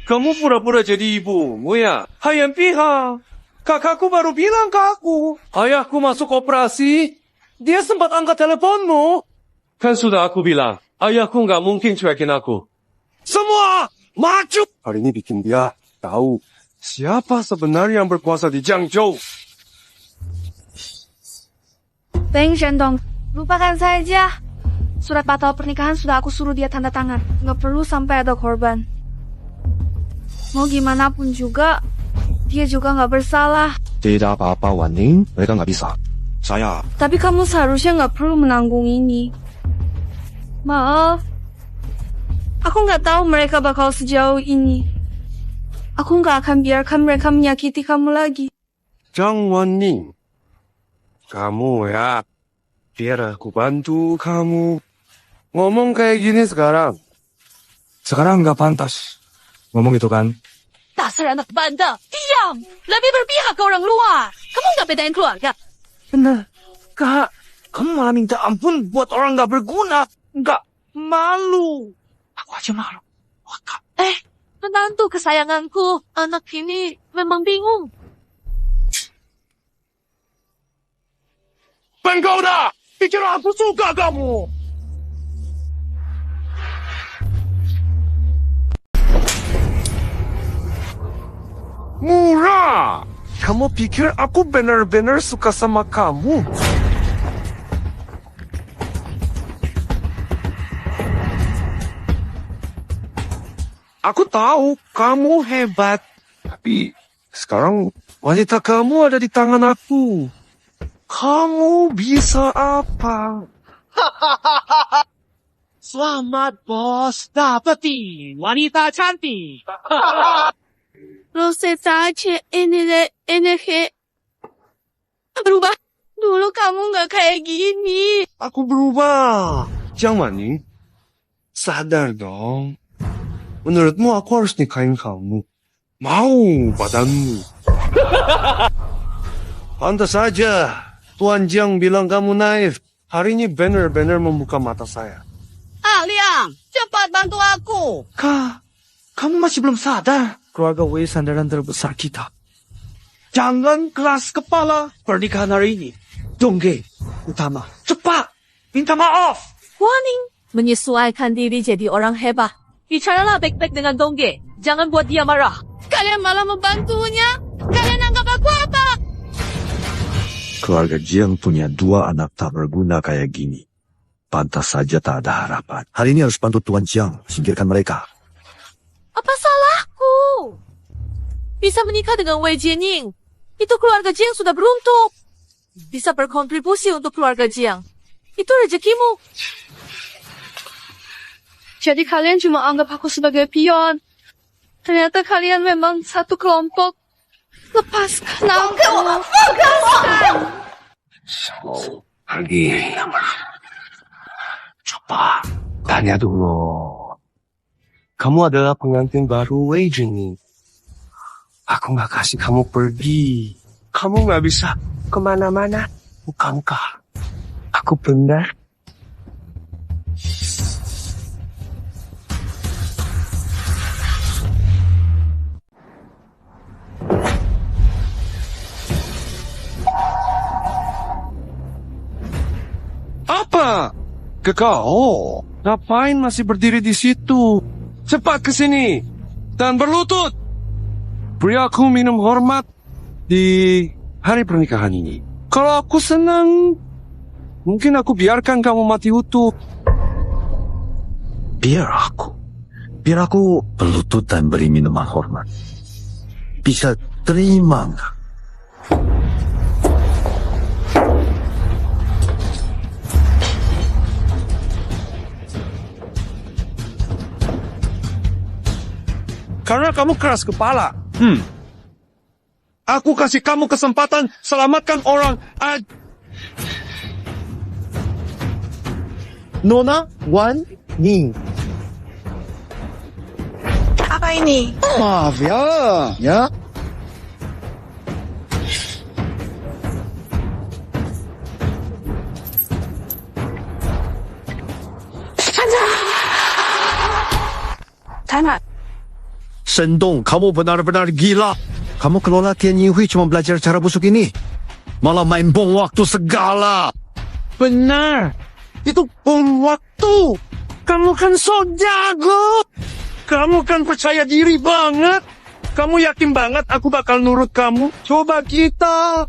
Kamu pura-pura jadi ibumu ya? Hayan pihak. Kakakku baru bilang ke aku. Ayahku masuk operasi. Dia sempat angkat teleponmu. Kan sudah aku bilang. Ayahku nggak mungkin cuekin aku. Semua maju. Hari ini bikin dia tahu siapa sebenarnya yang berkuasa di Jiangzhou. Bang Shendong, lupakan saja. Surat batal pernikahan sudah aku suruh dia tanda tangan. Nggak perlu sampai ada korban. Mau gimana pun juga, dia juga nggak bersalah. Tidak apa-apa, Wan Ning. Mereka nggak bisa. Saya. Tapi kamu seharusnya nggak perlu menanggung ini. Maaf. Aku nggak tahu mereka bakal sejauh ini. Aku nggak akan biarkan mereka menyakiti kamu lagi. Zhang Wanning. Kamu ya. Biar aku bantu kamu. Ngomong kayak gini sekarang. Sekarang nggak pantas. Ngomong itu kan. Dasar anak bandel, diam! Lebih berpihak ke orang luar. Kamu nggak bedain keluarga. Benar. Kak, kamu malah minta ampun buat orang nggak berguna. Nggak malu. Aku aja malu. Menantu kesayanganku. Anak ini memang bingung. Penggoda! Pikir aku suka kamu! Murah! Kamu pikir aku benar-benar suka sama kamu? Aku tahu kamu hebat. Tapi Sekarang wanita kamu ada di tangan aku. Kamu bisa apa? Selamat, bos. Dapati wanita cantik. Rose saja energi berubah. Dulu kamu nggak kayak gini. Aku berubah. Jiang Wanning, sadar dong. Menurutmu aku harus nikahin kamu? Mau badanmu. Pantas saja Tuan Jiang bilang kamu naif. Hari ini benar-benar membuka mata saya. Liang, cepat bantu aku. Kamu masih belum sadar? Keluarga Wei sandaran terbesar kita. Jangan keras kepala. Pernikahan hari ini, Dongge utama. Cepat, minta maaf. Warning, menyesuaikan diri jadi orang hebat. Bicaralah baik-baik dengan Dongge. Jangan buat dia marah. Kalian malah membantunya. Kalian anggap aku apa? Keluarga Jiang punya 2 anak tak berguna kayak gini. Pantas saja tak ada harapan. Hari ini harus bantu Tuan Jiang, singkirkan mereka. Apa salahku? Bisa menikah dengan Wei Jianying. Itu keluarga Jiang sudah beruntung. Bisa berkontribusi untuk keluarga Jiang. Itu rezekimu. Jadi kalian cuma anggap aku sebagai pion. Ternyata kalian memang satu kelompok. Lepaskan aku. Lepaskan. Pergi. Coba tanya dulu. Kamu adalah pengantin baru Wei Jianying. Aku nggak kasih kamu pergi. Kamu nggak bisa kemana-mana. Bukankah aku benar? Apa? Kekau? Ngapain masih berdiri di situ? Cepat ke sini dan berlutut. Beri aku minum hormat di hari pernikahan ini. Kalau aku senang, mungkin aku biarkan kamu mati utuh. Biar aku berlutut dan beri minuman hormat. Bisa terima nggak? Karena kamu keras kepala. Aku kasih kamu kesempatan selamatkan orang. Nona Wan Ning. Apa ini? Maaf ya. Ya. Time out. Sendong, kamu benar-benar gila. Kamu kelola Tianying Hui cuma belajar cara busuk ini. Malah main bom waktu segala. Benar. Itu bom waktu. Kamu kan so jago. Kamu kan percaya diri banget. Kamu yakin banget aku bakal nurut kamu? Coba kita.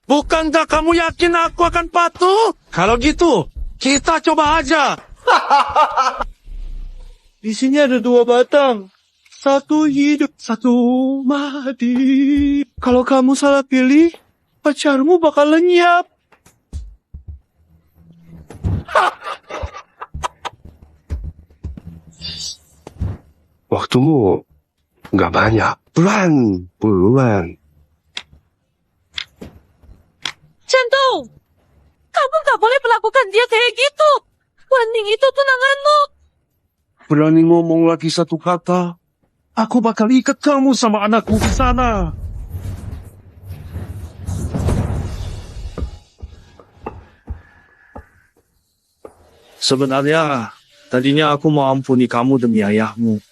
Bukankah kamu yakin aku akan patuh? Kalau gitu, kita coba aja. Di sini ada 2 batang. Satu hidup, satu mati. Kalau kamu salah pilih, pacarmu bakal lenyap. Waktumu nggak banyak. Buruan. Cendong, kamu nggak boleh melakukan dia kayak gitu. Waning itu tunanganmu. Berani ngomong lagi satu kata, aku bakal ikat kamu sama anakmu di sana. Sebenarnya, tadinya aku mau ampuni kamu demi ayahmu.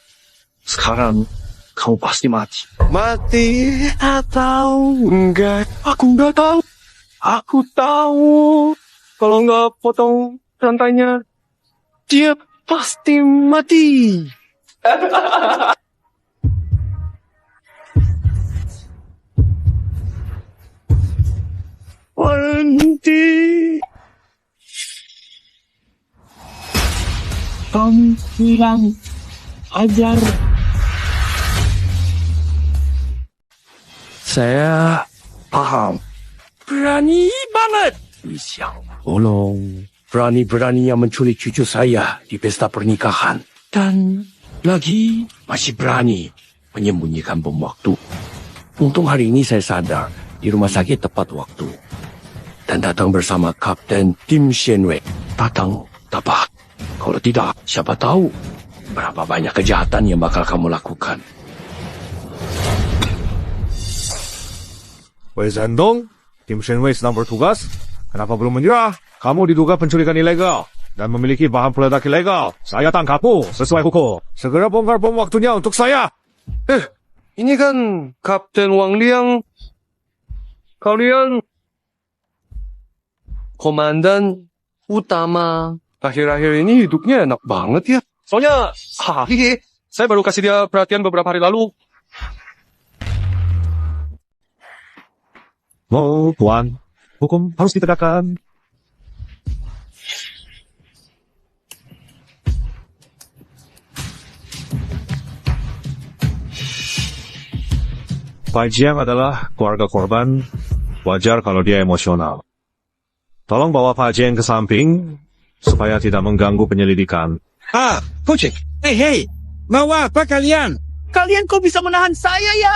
Sekarang, kamu pasti mati. Mati atau enggak? Aku nggak tahu. Aku tahu. Kalau nggak potong rantainya, dia pasti mati. Berhenti. Kamu kurang ajar. Saya paham. Berani banget. Siang tolong. Berani-beraninya menculik cucu saya di pesta pernikahan. Dan lagi masih berani menyembunyikan bom waktu. Untung hari ini saya sadar di rumah sakit tepat waktu. Dan datang bersama Kapten Tim Shenwei. Datang tepat. Kalau tidak, siapa tahu berapa banyak kejahatan yang bakal kamu lakukan. Wei Zhendong, Tim Shenwei sedang bertugas. Kenapa belum menyerah? Kamu diduga penculikan ilegal dan memiliki bahan peledak ilegal. Saya tangkapmu sesuai hukum. Segera bongkar bom waktunya untuk saya. Ini kan Kapten Wang Liang. Kalian komandan utama. Akhir-akhir ini hidupnya enak banget ya. Soalnya, saya baru kasih dia perhatian beberapa hari lalu. Tuan, hukum harus ditegakkan. Pai Jiang adalah keluarga korban. Wajar kalau dia emosional. Tolong bawa Pak Jiang ke samping supaya tidak mengganggu penyelidikan. Kocek. Hei, mau apa kalian? Kalian kok bisa menahan saya ya?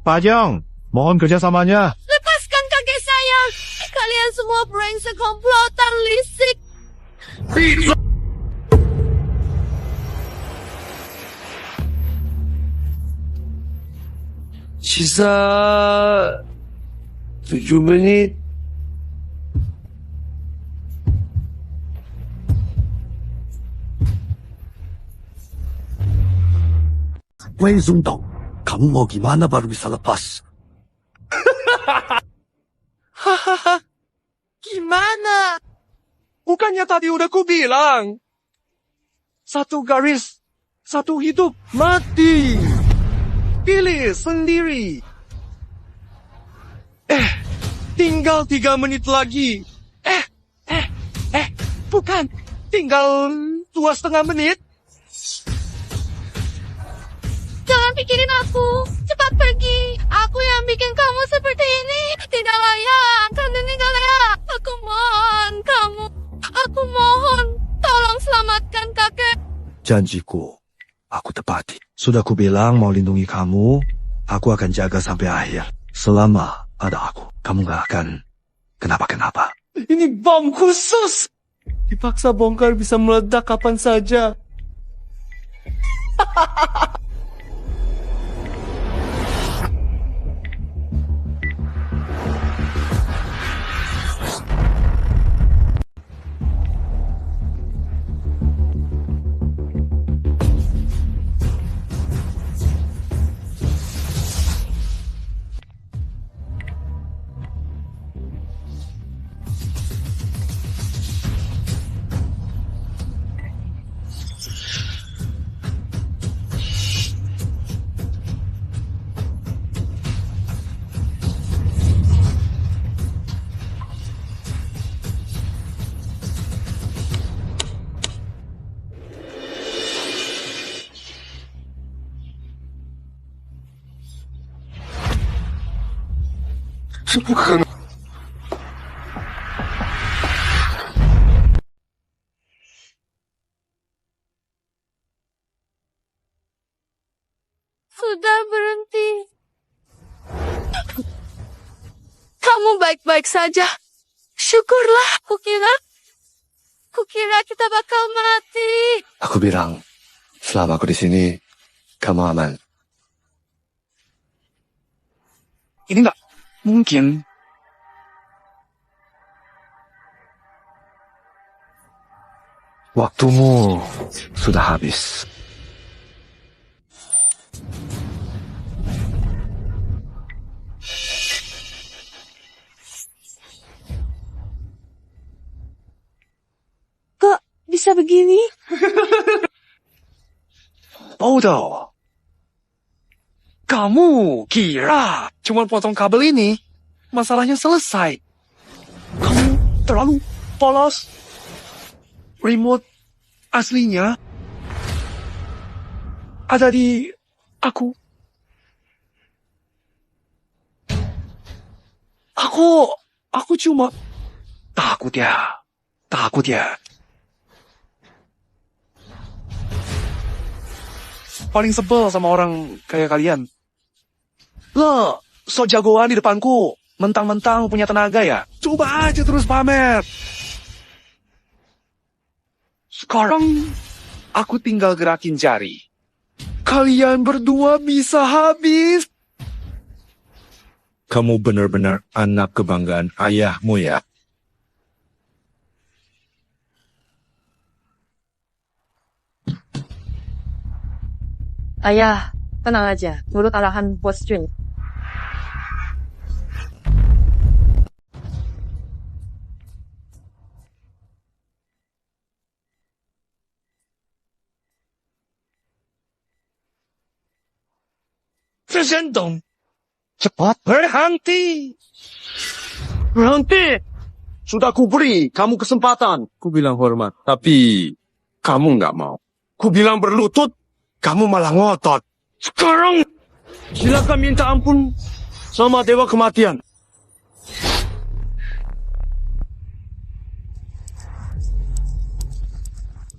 Pak Jiang, mohon kerjasamanya. Lepaskan kakek saya. Kalian semua brengsek komplotan lisik. Sisa 7 menit. Wei Zhendong, kamu mau gimana baru bisa lepas? Hahaha. Gimana? Bukannya tadi udah kubilang. 1 garis, 1 hidup, mati. Pilih sendiri. Tinggal 3 menit lagi. Bukan. Tinggal 2,5 menit. Jangan pikirin aku. Cepat pergi. Aku yang bikin kamu seperti ini. Tidak layak. Kamu tidak layak. Aku mohon kamu. Aku mohon. Tolong selamatkan kakek. Janjiku, aku tepati. Sudah kubilang mau lindungi kamu, aku akan jaga sampai akhir. Selama ada aku, kamu gak akan kenapa-kenapa. Ini bom khusus. Dipaksa bongkar bisa meledak kapan saja. Bukan. Sudah berhenti. Kamu baik-baik saja. Syukurlah. Kukira kita bakal mati. Aku bilang, selama aku di sini, kamu aman. Ini nggak mungkin. Waktumu sudah habis. Kok bisa begini? Bodoh. Kamu kira cuma potong kabel ini, masalahnya selesai. Kamu terlalu polos. Remote aslinya ada di aku. Aku cuma takut ya. Paling sebel sama orang kayak kalian. Lo, so jagoan di depanku. Mentang-mentang punya tenaga ya. Coba aja terus pamer. Sekarang, aku tinggal gerakin jari. Kalian berdua bisa habis. Kamu benar-benar anak kebanggaan ayahmu ya. Ayah, tenang aja. Nurut arahan Bos Jun. Zhendong, cepat berhenti. Berhenti. Sudah kuberi kamu kesempatan. Ku bilang hormat, tapi kamu nggak mau. Ku bilang berlutut, kamu malah ngotot. Sekarang, silakan minta ampun sama Dewa Kematian.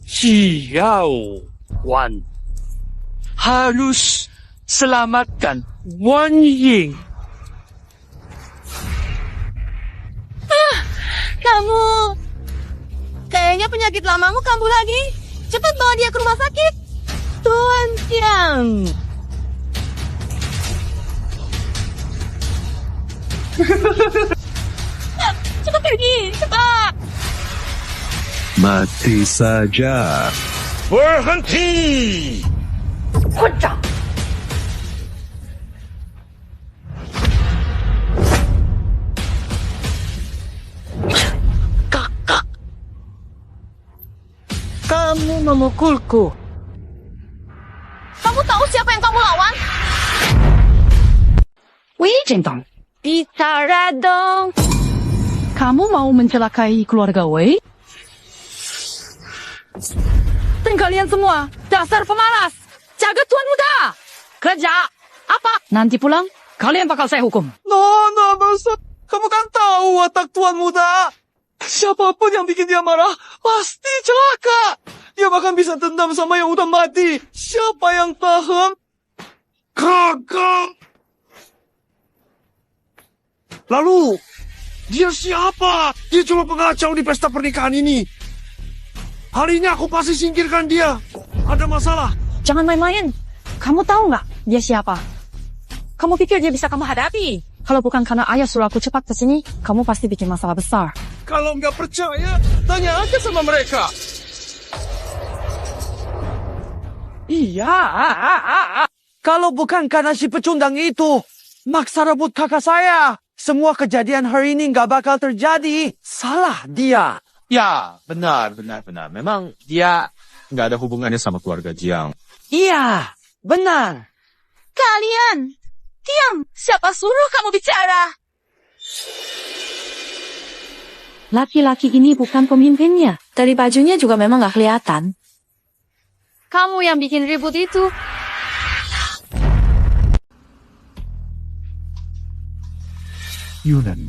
Xiao Wan harus selamatkan Wan Ying. Kamu... Kayaknya penyakit lamamu kambuh lagi. Cepat bawa dia ke rumah sakit. Tuan Tiang. Cepat pergi, cepat. Mati saja. Berhenti. Kucang. Kamu memukulku. Kamu tahu siapa yang kamu lawan? Wei Zhendong. Bicara dong. Kamu mau mencelakai keluarga Wei? Dan kalian semua, dasar pemalas. Jaga Tuan Muda. Kerja. Apa? Nanti pulang, kalian bakal saya hukum. Nona, Bangsat. Kamu kan tahu watak Tuan Muda. Siapapun yang bikin dia marah, pasti celaka. Dia bahkan bisa dendam sama yang udah mati. Siapa yang paham? Kakak. Lalu, dia siapa? Dia cuma pengacau di pesta pernikahan ini. Hari ini aku pasti singkirkan dia. Ada masalah. Jangan main-main. Kamu tahu nggak dia siapa? Kamu pikir dia bisa kamu hadapi? Kalau bukan karena ayah suruh aku cepat ke sini, kamu pasti bikin masalah besar. Kalau nggak percaya, tanya aja sama mereka. Iya. Kalau bukan karena si pecundang itu, maksa rebut kakak saya, semua kejadian hari ini nggak bakal terjadi. Salah dia. Ya, benar. Memang dia nggak ada hubungannya sama keluarga Jiang. Iya, benar. Kalian, diam. Siapa suruh kamu bicara? Laki-laki ini bukan pemimpinnya. Dari bajunya juga memang gak kelihatan. Kamu yang bikin ribut itu. Yunan,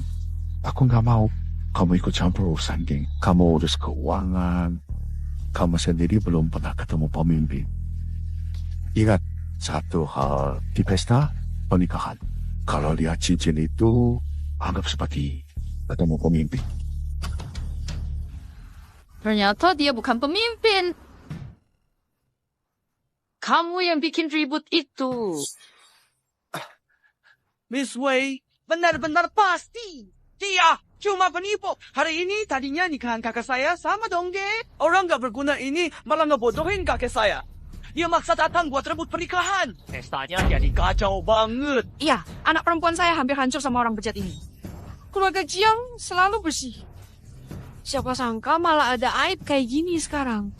aku nggak mau kamu ikut campur urusan geng. Kamu urus keuangan. Kamu sendiri belum pernah ketemu pemimpin. Ingat satu hal di pesta pernikahan. Kalau lihat cincin itu, anggap seperti ketemu pemimpin. Ternyata dia bukan pemimpin. Kamu yang bikin ribut itu. Miss Wei, benar-benar pasti. Dia cuma penipu. Hari ini tadinya nikahan kakak saya sama Dongge. Orang gak berguna ini malah ngebodohin kakek saya. Dia maksa datang buat rebut pernikahan. Pestanya jadi kacau banget. Iya, anak perempuan saya hampir hancur sama orang bejat ini. Keluarga Jiang selalu bersih. Siapa sangka malah ada aib kayak gini sekarang.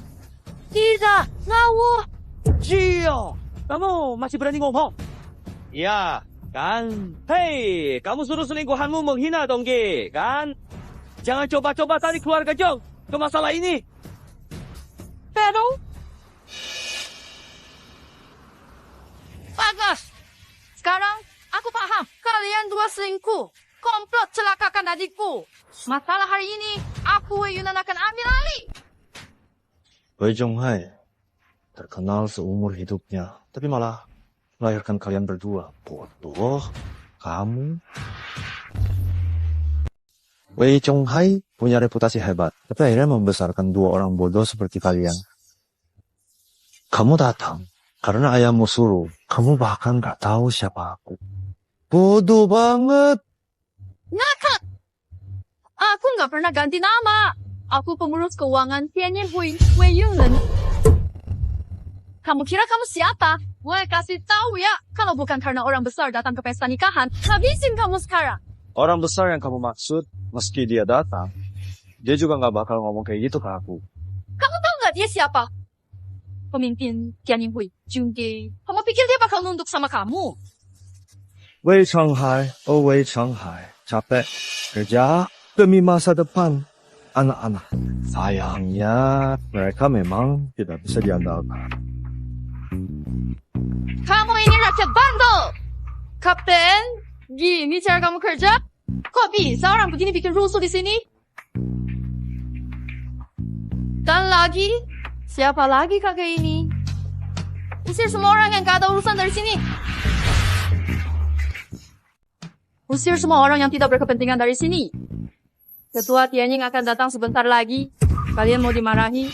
Tidak, ngawuh. Jio, kamu masih berani ngomong? Ya, kan? Hei, kamu suruh selingkuhanmu menghina Dongge, kan? Jangan coba-coba tarik keluarga Jiang ke masalah ini. Pero, bagus. Sekarang aku paham. Kalian dua selingkuh. Kok komplot celakakan adikku. Masalah hari ini, aku Wei Yunan akan ambil alih. Wei Zhonghai terkenal seumur hidupnya, tapi malah melahirkan kalian berdua. Bodoh, kamu. Wei Zhonghai punya reputasi hebat, tapi akhirnya membesarkan dua orang bodoh seperti kalian. Kamu datang karena ayahmu suruh. Kamu bahkan gak tahu siapa aku. Bodoh banget. Ngakak! Aku nggak pernah ganti nama. Aku pengurus keuangan Tianyin Hui Wei Yunan. Kamu kira kamu siapa? Gue kasih tahu ya, kalau bukan karena orang besar datang ke pesta nikahan, habisin kamu sekarang. Orang besar yang kamu maksud, meski dia datang, dia juga gak bakal ngomong kayak gitu ke aku. Kamu tahu nggak dia siapa? Pemimpin Tianyin Hui, Jungge. Kamu pikir dia bakal nunduk sama kamu? Wei Zhonghai, oh Wei Zhonghai, capek kerja demi masa depan anak-anak. Sayangnya, mereka memang tidak bisa diandalkan. Kamu ini rakyat bandel! Kapten, gini cara kamu kerja? Kok bisa orang begini bikin rusuh di sini? Dan lagi, siapa lagi kakek ini? Usir semua orang yang gak ada urusan dari sini. Usir semua orang yang tidak berkepentingan dari sini. Ketua Tianyin akan datang sebentar lagi. Kalian mau dimarahi?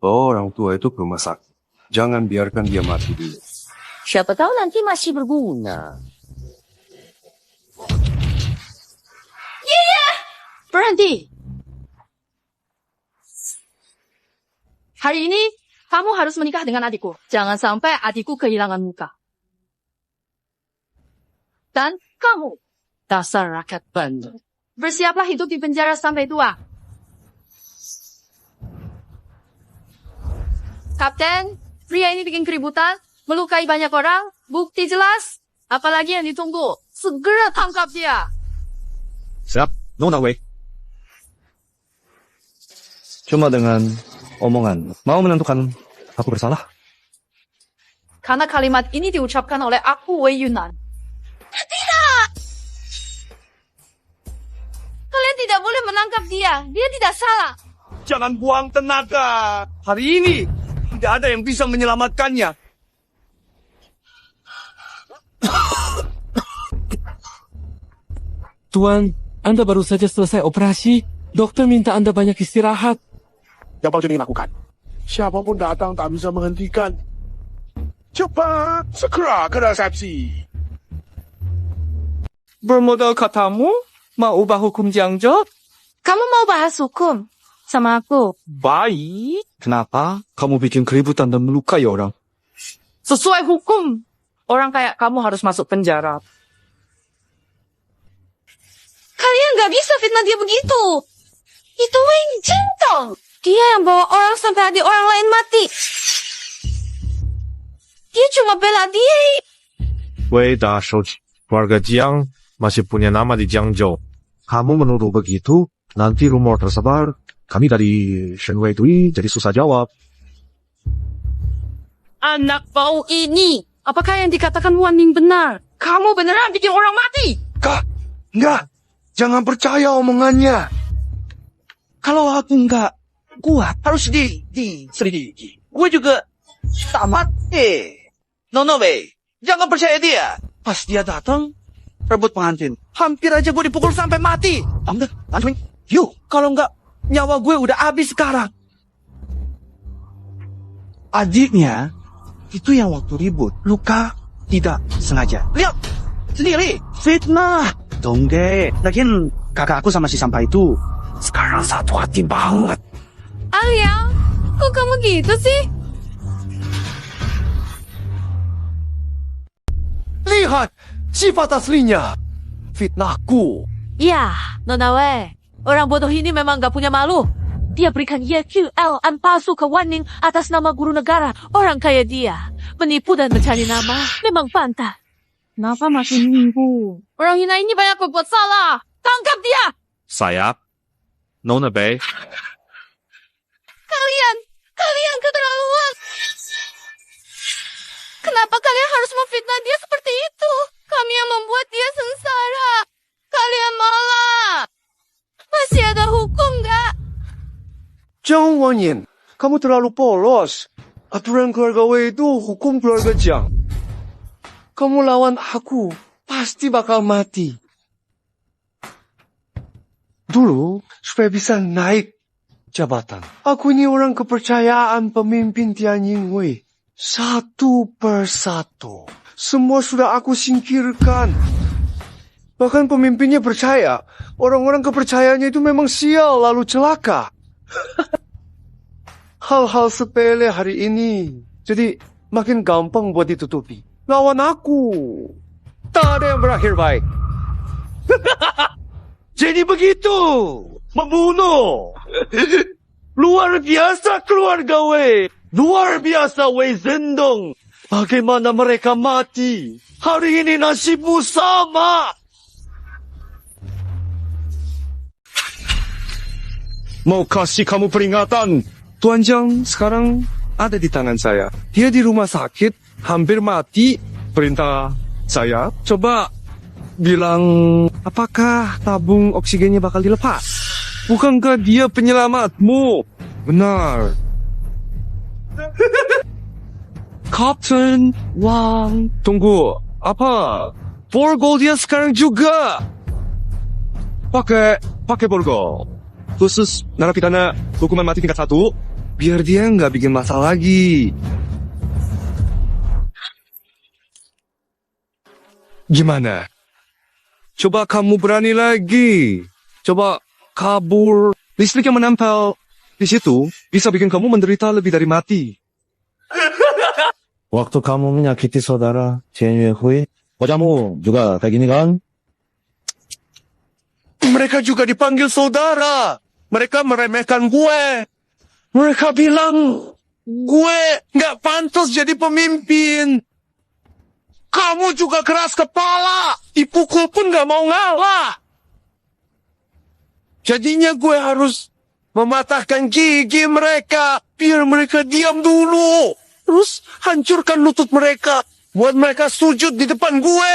Orang tua itu ke rumah sakit. Jangan biarkan dia mati dulu. Siapa tahu nanti masih berguna. Iya! Berhenti! Hari ini, kamu harus menikah dengan adikku. Jangan sampai adikku kehilangan muka. Dan kamu, dasar rakyat bandel. Bersiaplah hidup di penjara sampai tua. Kapten, pria ini bikin keributan, melukai banyak orang, bukti jelas. Apalagi yang ditunggu? Segera tangkap dia. Siap, Nona Wei. Cuma dengan omongan, mau menentukan aku bersalah? Karena kalimat ini diucapkan oleh aku Wei Yunan. Tidak! Kalian tidak boleh menangkap dia. Dia tidak salah. Jangan buang tenaga. Hari ini tidak ada yang bisa menyelamatkannya. Tuan, Anda baru saja selesai operasi. Dokter minta Anda banyak istirahat. Apa yang ingin lakukan? Siapapun datang tak bisa menghentikan. Cepat, segera ke resepsi. Bermodal katamu, mau ubah hukum Jiangzhou? Kamu mau bahas hukum sama aku? Baik. Kenapa kamu bikin keributan dan melukai orang? Sesuai hukum. Orang kayak kamu harus masuk penjara. Kalian gak bisa fitnah dia begitu. Itu Wei Jintong. Dia yang bawa orang sampai adik orang lain mati. Dia cuma bela diri. Wei Dashouji, keluarga Jiang masih punya nama di Jiangzhou. Kamu menuduh begitu, nanti rumor tersebar. Kami dari Shenwei Dui jadi susah jawab. Anak bau ini. Apakah yang dikatakan Wan Ning benar? Kamu beneran bikin orang mati? Kak, enggak. Jangan percaya omongannya. Kalau aku enggak kuat, harus diselidiki. Gue juga tamat. Nona Wei, jangan percaya dia. Pas dia datang, rebut pengantin. Hampir aja gue dipukul sampai mati. Udah, lanjutin. Yuk, kalau enggak, nyawa gue udah habis sekarang. Adiknya, itu yang waktu ribut, luka tidak sengaja. Lihat, sendiri. Fitnah. Dongge, lagian kakak aku sama si Sampah itu sekarang satu hati banget. Alia, kok kamu gitu sih? Lihat, sifat aslinya. Fitnahku. Ya, Nona Wei. Orang bodoh ini memang gak punya malu. Dia berikan YQL palsu ke Wan Ning atas nama guru negara. Orang kayak dia, menipu dan mencari nama, memang pantas. Kenapa masih minggu? Orang hina ini banyak berbuat salah. Tangkap dia! Sayap, Nona Wei. Kalian keterlaluan. Kenapa Kenapa kalian harus memfitnah dia seperti itu? Kami yang membuat dia sengsara. Kalian malah. Masih ada hukum nggak? Jangan Wanyin, kamu terlalu polos. Aturan keluarga Wei itu hukum keluarga Jiang. Kamu lawan aku, pasti bakal mati. Dulu, supaya bisa naik jabatan, aku ini orang kepercayaan pemimpin Tianjin Wei. Satu persatu, semua sudah aku singkirkan. Bahkan pemimpinnya percaya, orang-orang kepercayaannya itu memang sial lalu celaka. Hal-hal sepele hari ini, jadi makin gampang buat ditutupi. Lawan aku, tak ada yang berakhir baik. Jadi begitu, membunuh. Luar biasa keluarga Wei. Luar biasa Wei Zhendong. Bagaimana mereka mati? Hari ini nasibmu sama. Mau kasih kamu peringatan. Tuan Jiang sekarang ada di tangan saya. Dia di rumah sakit, hampir mati. Perintah saya, coba bilang, apakah tabung oksigennya bakal dilepas? Bukankah dia penyelamatmu? Benar. Captain Wang. Tunggu, apa? Borgol dia sekarang juga. Pakai borgol. Khusus narapidana hukuman mati tingkat 1, biar dia nggak bikin masalah lagi. Gimana? Coba kamu berani lagi. Coba kabur. Listrik yang menempel di situ bisa bikin kamu menderita lebih dari mati. Waktu kamu menyakiti saudara Chen Yuehui, wajahmu juga kayak gini kan? Mereka juga dipanggil saudara. Mereka meremehkan gue. Mereka bilang gue nggak pantas jadi pemimpin. Kamu juga keras kepala. Dipukul pun nggak mau ngalah. Jadinya gue harus mematahkan gigi mereka. Biar mereka diam dulu. Terus hancurkan lutut mereka. Buat mereka sujud di depan gue.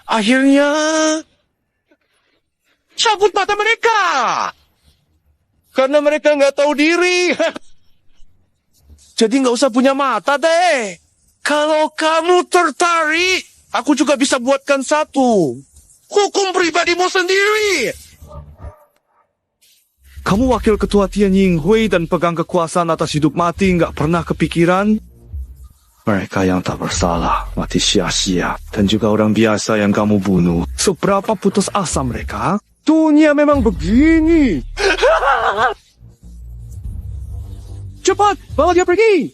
Akhirnya cabut mata mereka. Karena mereka nggak tahu diri. Jadi nggak usah punya mata deh. Kalau kamu tertarik, aku juga bisa buatkan satu. Hukum pribadimu sendiri. Kamu wakil ketua Tianjin Hui dan pegang kekuasaan atas hidup mati, nggak pernah kepikiran? Mereka yang tak bersalah mati sia-sia. Dan juga orang biasa yang kamu bunuh. Seberapa putus asa mereka? Dunia memang begini. Cepat, bawa dia pergi.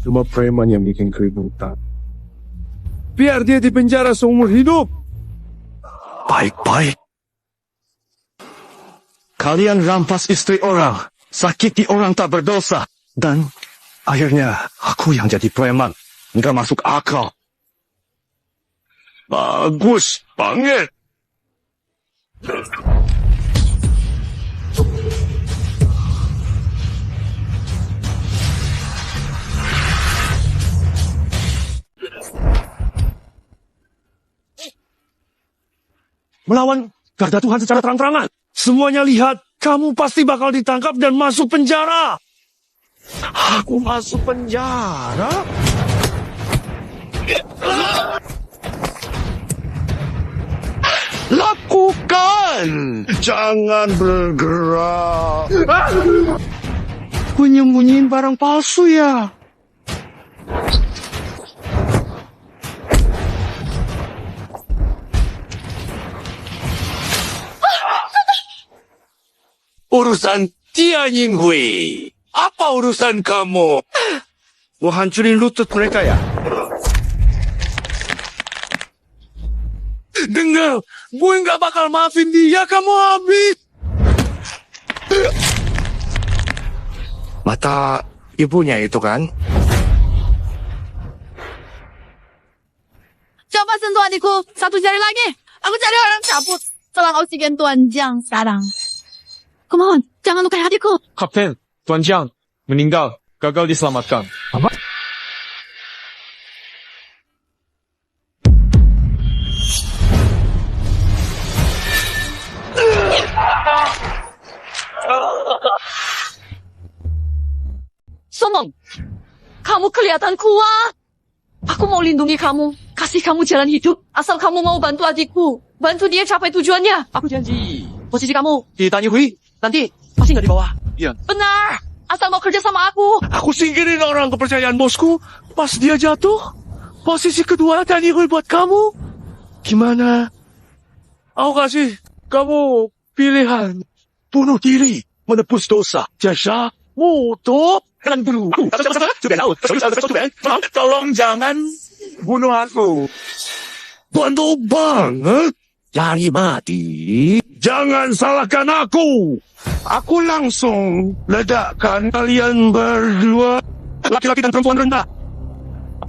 Cuma preman yang bikin keributan. Biar dia dipenjara seumur hidup. Baik-baik. Kalian rampas istri orang, sakiti orang tak berdosa. Dan akhirnya aku yang jadi preman. Nggak masuk akal. Bagus banget. Melawan garda Tuhan secara terang-terangan. Semuanya lihat, kamu pasti bakal ditangkap dan masuk penjara. Aku masuk penjara? Lakukan! Jangan bergerak. Gue nyembunyiin barang palsu ya? Urusan Tianjin Hui. Apa urusan kamu? Mau hancurin lutut mereka ya? Dengar, gue nggak bakal maafin dia, kamu habis. Mata ibunya itu kan? Coba sentuh adikku, satu jari lagi. Aku cari orang cabut. Selang oksigen Tuan Jiang sekarang. Kumohon, jangan lukai adikku. Kapten, Tuan Jiang meninggal, gagal diselamatkan. Apa? Kamu kelihatan kuat. Aku mau lindungi kamu, kasih kamu jalan hidup. Asal kamu mau bantu adikku, bantu dia capai tujuannya. Aku janji, posisi kamu di Tani Hui nanti pasti nggak di bawah. Iya. Benar, asal mau kerja sama aku. Aku singkirin orang kepercayaan bosku. Pas dia jatuh, posisi kedua Tani Hui buat kamu. Gimana? Aku kasih kamu pilihan. Bunuh diri, menebus dosa, jasa, mutu. Tolong jangan bunuh aku. Bantu banget. Cari mati. Jangan salahkan aku. Aku langsung ledakkan kalian berdua. Laki-laki dan perempuan rendah.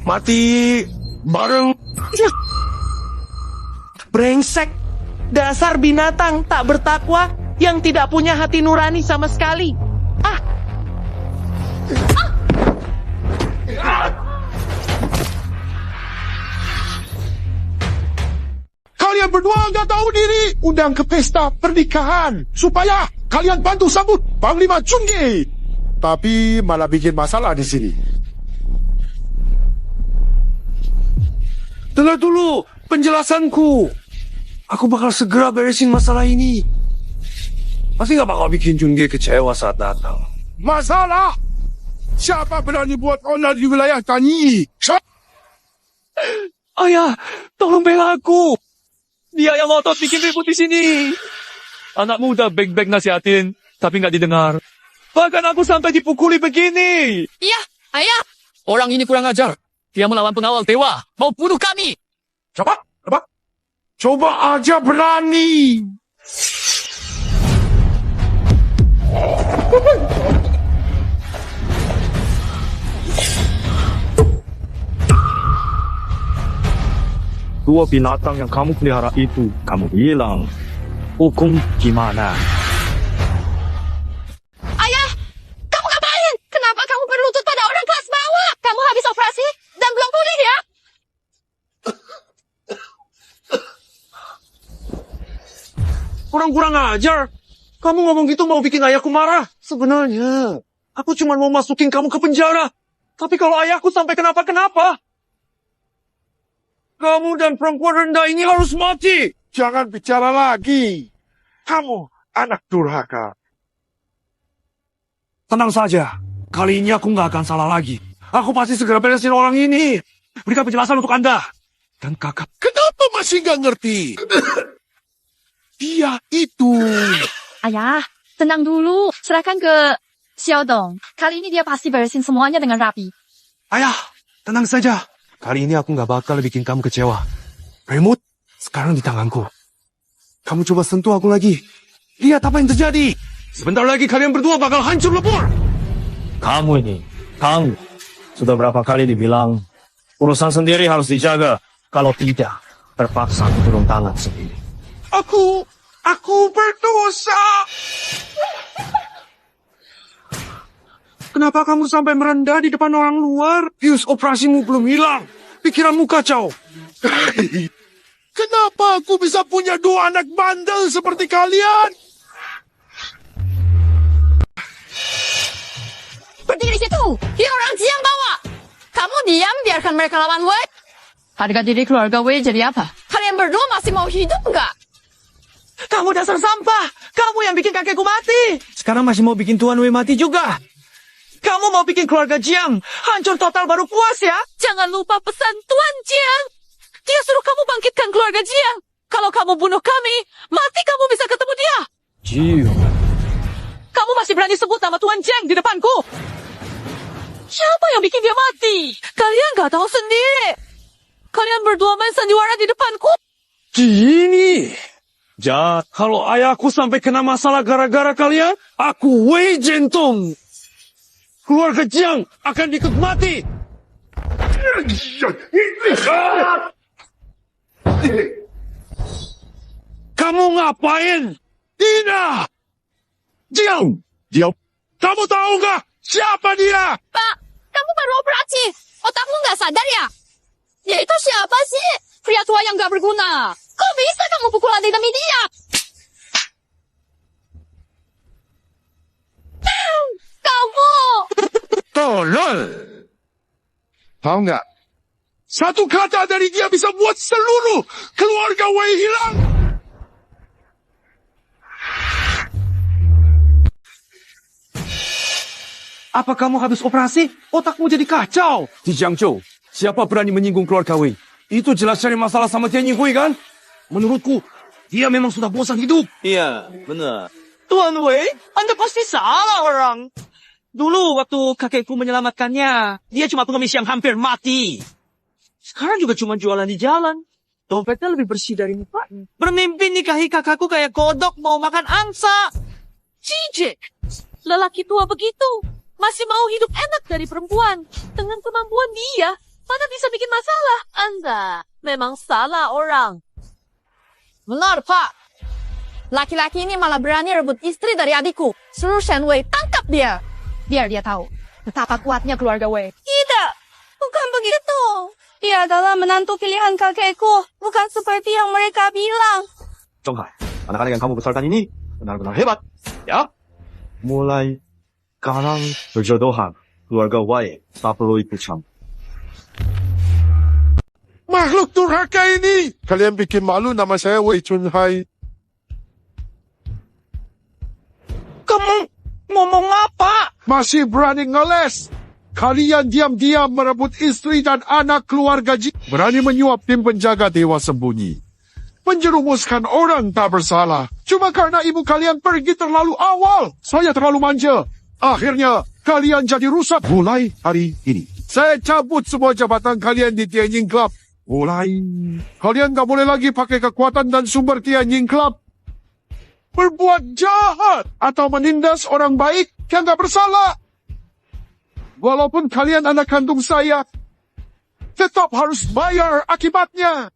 Mati bareng. Brengsek. Dasar binatang tak bertakwa yang tidak punya hati nurani sama sekali. Kalian berdua nggak tahu diri. Undang ke pesta pernikahan supaya kalian bantu sambut Panglima Chungge. Tapi malah bikin masalah di sini. Dengar dulu penjelasanku. Aku bakal segera beresin masalah ini. Pasti gak bakal bikin Chungge kecewa saat datang. Masalah? Siapa berani buat onar di wilayah Tani? Ayah, tolong bela aku. Dia yang ngotot bikin ribut di sini. Anak muda baik-baik nasihatin, tapi nggak didengar. Bahkan aku sampai dipukuli begini. Iya, ayah. Orang ini kurang ajar. Dia melawan pengawal dewa, mau bunuh kami. Coba aja berani. Dua binatang yang kamu pelihara itu, kamu bilang, hukum gimana? Ayah, kamu ngapain? Kenapa kamu berlutut pada orang kelas bawah? Kamu habis operasi dan belum pulih ya? Kurang-kurang ajar. Kamu ngomong gitu mau bikin ayahku marah. Sebenarnya, aku cuma mau masukin kamu ke penjara. Tapi kalau ayahku sampai kenapa-kenapa, kamu dan perempuan rendah ini harus mati. Jangan bicara lagi. Kamu anak durhaka. Tenang saja. Kali ini aku nggak akan salah lagi. Aku pasti segera beresin orang ini. Berikan penjelasan untuk Anda. Dan kakak. Kenapa masih nggak ngerti? Dia itu. Ayah, tenang dulu. Serahkan ke Xiaodong. Kali ini dia pasti beresin semuanya dengan rapi. Ayah, tenang saja. Kali ini aku nggak bakal bikin kamu kecewa. Remote sekarang di tanganku. Kamu coba sentuh aku lagi. Lihat apa yang terjadi. Sebentar lagi kalian berdua bakal hancur lebur. Kamu ini, kamu sudah berapa kali dibilang urusan sendiri harus dijaga. Kalau tidak, terpaksa aku turun tangan sendiri. Aku berdosa. Kenapa kamu sampai merendah di depan orang luar? Bius operasimu belum hilang. Pikiranmu kacau. Kenapa aku bisa punya dua anak bandel seperti kalian? Berdiri di situ. Dia orang Jiang bawa. Kamu diam biarkan mereka lawan Wei. Harga diri keluarga Wei jadi apa? Kalian berdua masih mau hidup nggak? Kamu dasar sampah. Kamu yang bikin kakekku mati. Sekarang masih mau bikin Tuan Wei mati juga. Kamu mau bikin keluarga Jiang hancur total baru puas ya? Jangan lupa pesan Tuan Jiang. Dia suruh kamu bangkitkan keluarga Jiang. Kalau kamu bunuh kami, mati kamu bisa ketemu dia. Jiang. Kamu masih berani sebut nama Tuan Jiang di depanku? Siapa yang bikin dia mati? Kalian gak tahu sendiri. Kalian berdua main sandiwara di depanku. Gini. Jahat, kalau ayahku sampai kena masalah gara-gara kalian, aku Wei Jentong. Keluarga Jiang akan diikut mati. Kamu ngapain? Dina! Jiang! Dia, kamu tahu nggak siapa dia? Pak, kamu baru operasi. Otakmu nggak sadar ya? Dia itu siapa sih? Pria tua yang nggak berguna. Kok bisa kamu pukul lantai demi dia? Kamu! Tolol! Tahu nggak? Satu kata dari dia bisa buat seluruh keluarga Wei hilang. Apa kamu habis operasi? Otakmu jadi kacau. Di Jiangzhou, siapa berani menyinggung keluarga Wei? Itu jelas cari masalah sama Tian Yinghui kan? Menurutku, dia memang sudah bosan hidup. Iya, benar. Tuan Wei, Anda pasti salah orang. Dulu waktu kakekku menyelamatkannya, dia cuma pengemis yang hampir mati. Sekarang juga cuma jualan di jalan. Dompetnya lebih bersih dari mukanya. Bermimpi nikahi kakakku kayak kodok mau makan angsa. Jijik. Lelaki tua begitu masih mau hidup enak dari perempuan. Dengan kemampuan dia, mana bisa bikin masalah? Anda memang salah orang. Benar, Pak. Laki-laki ini malah berani rebut istri dari adikku. Suruh Shen Wei tangkap dia. Biar dia tahu betapa kuatnya keluarga Wei. Tidak, bukan begitu. Dia adalah menantu pilihan kakekku. Bukan seperti yang mereka bilang. Zonghai, anak-anak yang kamu besarkan ini benar-benar hebat. Ya, mulai sekarang berjodohan. Keluarga Wei tak perlu ikut campur. Makhluk durhaka ini. Kalian bikin malu nama saya Wei Chunhai. Kamu ngomong apa? Masih berani ngeles. Kalian diam-diam merebut istri dan anak keluarga Ji. Berani menyuap tim penjaga dewa sembunyi. Menjerumuskan orang tak bersalah. Cuma karena ibu kalian pergi terlalu awal. Saya terlalu manja. Akhirnya, kalian jadi rusak. Mulai hari ini, saya cabut semua jabatan kalian di Tianjin Club. Kalian gak boleh lagi pakai kekuatan dan sumber Tianjin Club. Berbuat jahat atau menindas orang baik yang gak bersalah. Walaupun kalian anak kandung saya, tetap harus bayar akibatnya.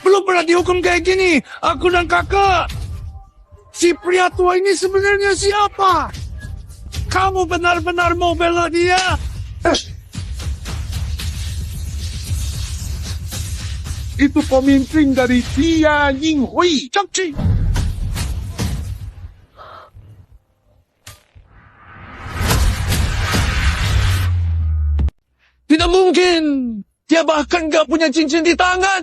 Belum pernah dihukum kayak gini, aku dan kakak. Si pria tua ini sebenarnya siapa? Kamu benar-benar mau bela dia? Itu pemimpin dari Tian Yinghui, Zhang Ji. Tidak mungkin. Dia bahkan gak punya cincin di tangan.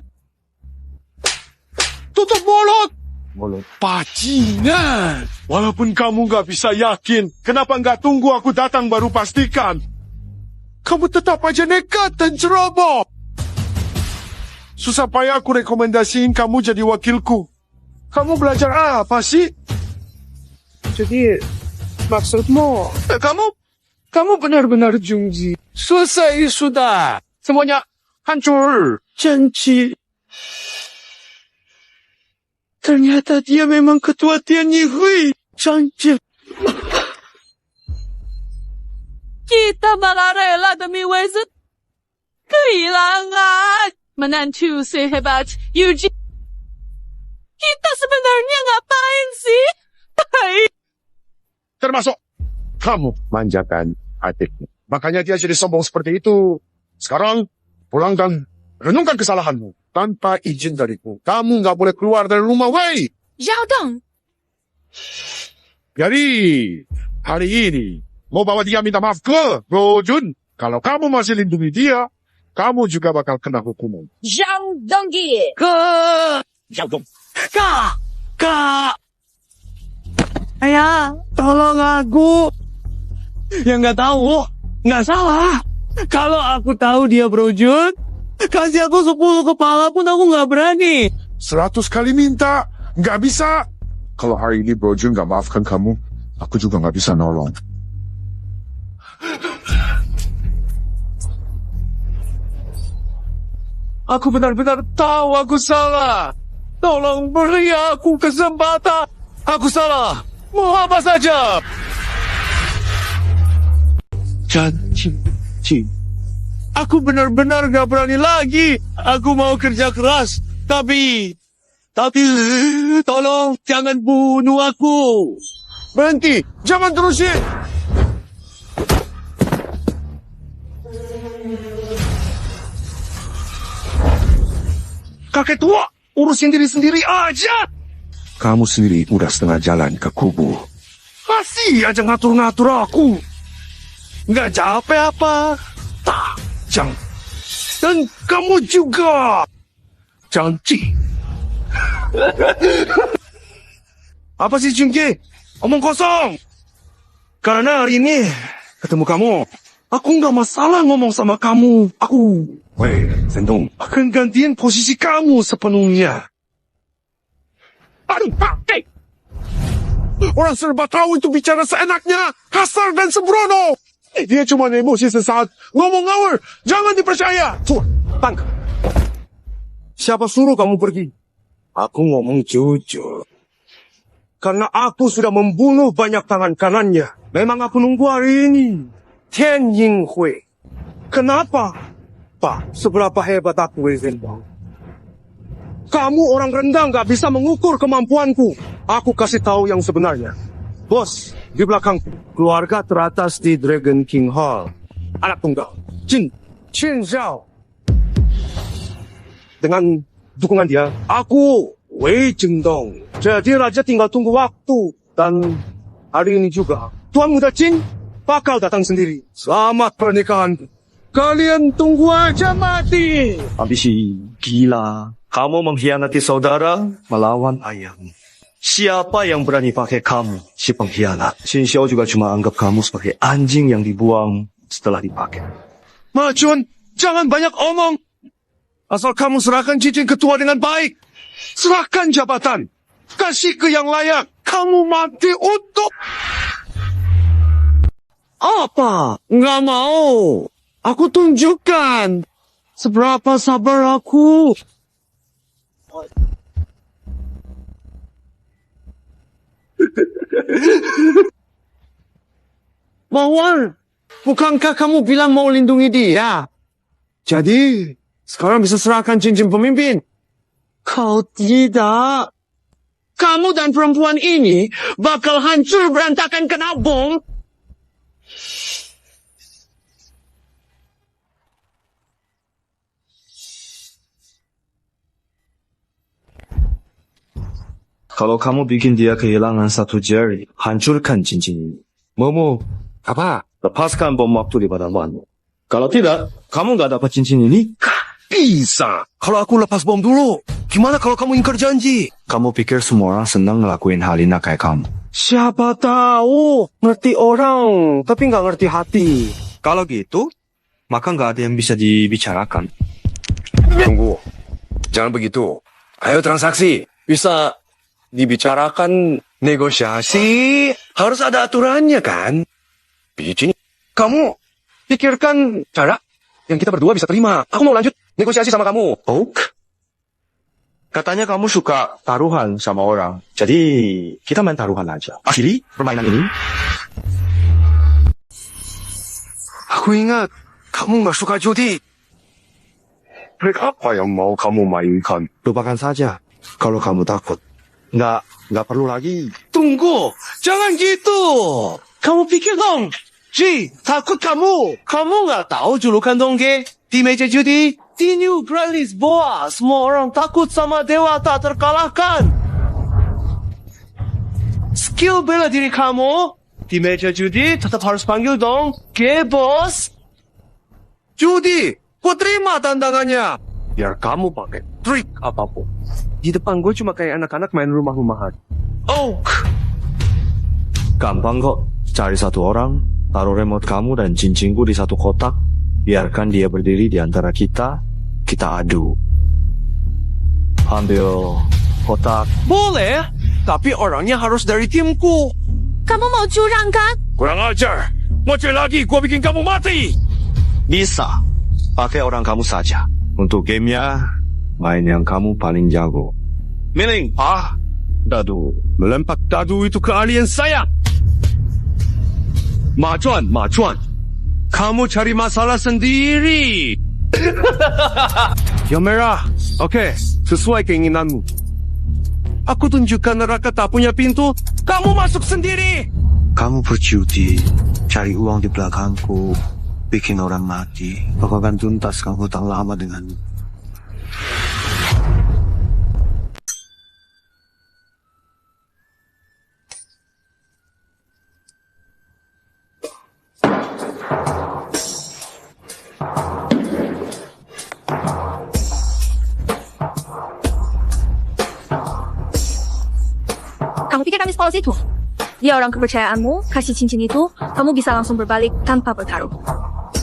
Tutup mulut. Mulut. Bajingan. Walaupun kamu gak bisa yakin, kenapa gak tunggu aku datang baru pastikan? Kamu tetap aja nekat dan ceroboh. Susah payah aku rekomendasiin kamu jadi wakilku. Kamu belajar apa sih? Jadi, maksudmu, kamu benar-benar Jungji. Selesai sudah. Semuanya hancur. Janji. Ternyata dia memang ketua Tian Yinghui. Janji. Kita malah rela demi Wei-Zhen. Kehilangan menantu sehebat Yuji. Kita sebenarnya ngapain sih? Termasuk kamu manjakan adikmu. Makanya dia jadi sombong seperti itu. Sekarang pulang dan renungkan kesalahanmu. Tanpa izin dariku, kamu nggak boleh keluar dari rumah Wei. Zhao Deng. Jadi, hari ini mau bawa dia minta maaf ke Bro Jun. Kalau kamu masih lindungi dia, kamu juga bakal kena hukuman. Zhao Donggi. Zhao Dong. Kak. Ayah, tolong aku. Yang nggak tahu, nggak salah. Kalau aku tahu dia Bro Jun, kasih aku 10 kepala pun aku nggak berani. 100 kali minta, nggak bisa. Kalau hari ini Bro Jun nggak maafkan kamu, aku juga nggak bisa nolong. Aku benar-benar tahu aku salah. Tolong beri aku kesempatan. Aku salah. Mau apa saja. Janji. Aku benar-benar gak berani lagi. Aku mau kerja keras. Tapi tolong jangan bunuh aku. Berhenti. Jangan terusin. Kakek tua, urusin diri sendiri aja. Kamu sendiri udah setengah jalan ke kubu. Masih aja ngatur-ngatur aku. Nggak capek apa? Chang. Dan kamu juga. Janji. Apa sih Jungke? Omong kosong. Karena hari ini ketemu kamu, aku nggak masalah ngomong sama kamu. Wei, Sendong, akan gantiin posisi kamu sepenuhnya. Aduh, pakai. Orang serba tahu itu bicara seenaknya, kasar dan sembrono. Dia cuma emosi sesaat, ngomong ngawur, jangan dipercaya. Tuh, tangkap. Siapa suruh kamu pergi? Aku ngomong jujur. Karena aku sudah membunuh banyak tangan kanannya. Memang aku nunggu hari ini. Tian Yinghui. Kenapa? Pak, seberapa hebat aku, Wei Zhenbao. Kamu orang rendah nggak bisa mengukur kemampuanku. Aku kasih tahu yang sebenarnya. Bos, di belakangku, keluarga teratas di Dragon King Hall. Anak tunggal, Qin Zhao. Dengan dukungan dia, aku, Wei Zhendong. Jadi Raja tinggal tunggu waktu. Dan hari ini juga, Tuan Muda Qin bakal datang sendiri. Selamat pernikahan. Kalian tunggu aja mati. Ambisi gila. Kamu mengkhianati saudara melawan ayahmu. Siapa yang berani pakai kamu, si pengkhianat? Xin Xiao juga cuma anggap kamu sebagai anjing yang dibuang setelah dipakai. Ma Chun, jangan banyak omong. Asal kamu serahkan cincin ketua dengan baik. Serahkan jabatan. Kasih ke yang layak. Kamu mati untuk... Apa? Nggak mau. Aku tunjukkan. Seberapa sabar aku. Mawar, bukankah kamu bilang mau lindungi dia? Jadi, sekarang bisa serahkan cincin pemimpin. Kau tidak. Kamu dan perempuan ini bakal hancur berantakan kena bom. Kalau kamu bikin dia kehilangan satu jari, hancurkan cincin ini. Momo, apa? Lepaskan bom waktu di badanmu. Kalau tidak, kamu nggak dapat cincin ini. Bisa. Kalau aku lepas bom dulu. Gimana kalau kamu ingkar janji? Kamu pikir semua orang senang ngelakuin hal ini kayak kamu? Siapa tahu. Ngerti orang, tapi nggak ngerti hati. Kalau gitu, maka nggak ada yang bisa dibicarakan. Tunggu. Jangan begitu. Ayo transaksi. Bisa dibicarakan negosiasi. Harus ada aturannya kan? Biji, kamu pikirkan cara yang kita berdua bisa terima. Aku mau lanjut negosiasi sama kamu. Oak? Katanya kamu suka taruhan sama orang. Jadi, kita main taruhan aja. Akhiri permainan ini. Aku ingat, kamu nggak suka judi. Apa yang mau kamu mainkan? Lupakan saja. Kalau kamu takut. Nggak perlu lagi. Tunggu, jangan gitu. Kamu pikir dong, Ji, takut kamu. Kamu nggak tahu julukan Dongge di meja judi? Di New Grand Lisboa, semua orang takut sama dewa tak terkalahkan. Skill bela diri kamu di meja judi tetap harus panggil dong, Ge bos. Judi, ku terima tantangannya. Biar kamu pakai trik apapun. Di depan gue cuma kayak anak-anak main rumah-rumahan. Oh, gampang kok. Cari satu orang, taruh remote kamu dan cincinku di satu kotak. Biarkan dia berdiri di antara kita adu. Ambil kotak. Boleh, tapi orangnya harus dari timku. Kamu mau curang kan? Kurang ajar. Mau cari lagi, gua bikin kamu mati. Bisa. Pakai orang kamu saja. Untuk gamenya, main yang kamu paling jago. Miling. Dadu. Melempar dadu itu keahlian saya. Ma Chuan. Kamu cari masalah sendiri. Yang merah. Oke, sesuai keinginanmu. Aku tunjukkan neraka tak punya pintu. Kamu masuk sendiri. Kamu berjudi, cari uang di belakangku, bikin orang mati. Aku akan tuntaskan hutang lama denganmu. Kamu pikir kami sepolos itu? Dia orang kepercayaanmu, kasih cincin itu, kamu bisa langsung berbalik tanpa bertaruh.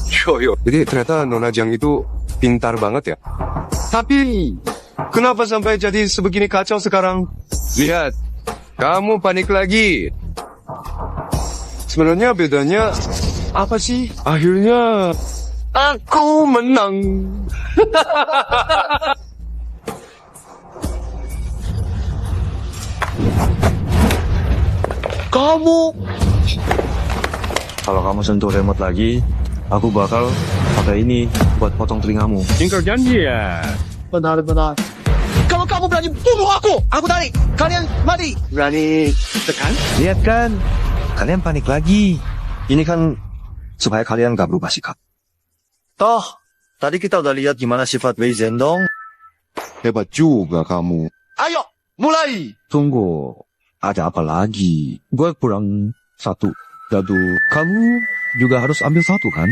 Yo, jadi ternyata Nona Jiang itu pintar banget ya. Tapi, kenapa sampai jadi sebegini kacau sekarang? Lihat, kamu panik lagi. Sebenarnya bedanya apa sih? Akhirnya aku menang. Kamu! Kalau kamu sentuh remote lagi, aku bakal pakai ini buat potong telingamu. Ingkar janji ya? Benar. Kalau kamu berani bunuh aku tarik. Kalian mati. Berani tekan? Lihat kan, kalian panik lagi. Ini kan supaya kalian gak berubah sikap. Toh, tadi kita udah lihat gimana sifat Wei Zhendong. Hebat juga kamu. Ayo, mulai. Tunggu, ada apa lagi? Gue kurang satu. Jadi, kamu juga harus ambil satu kan?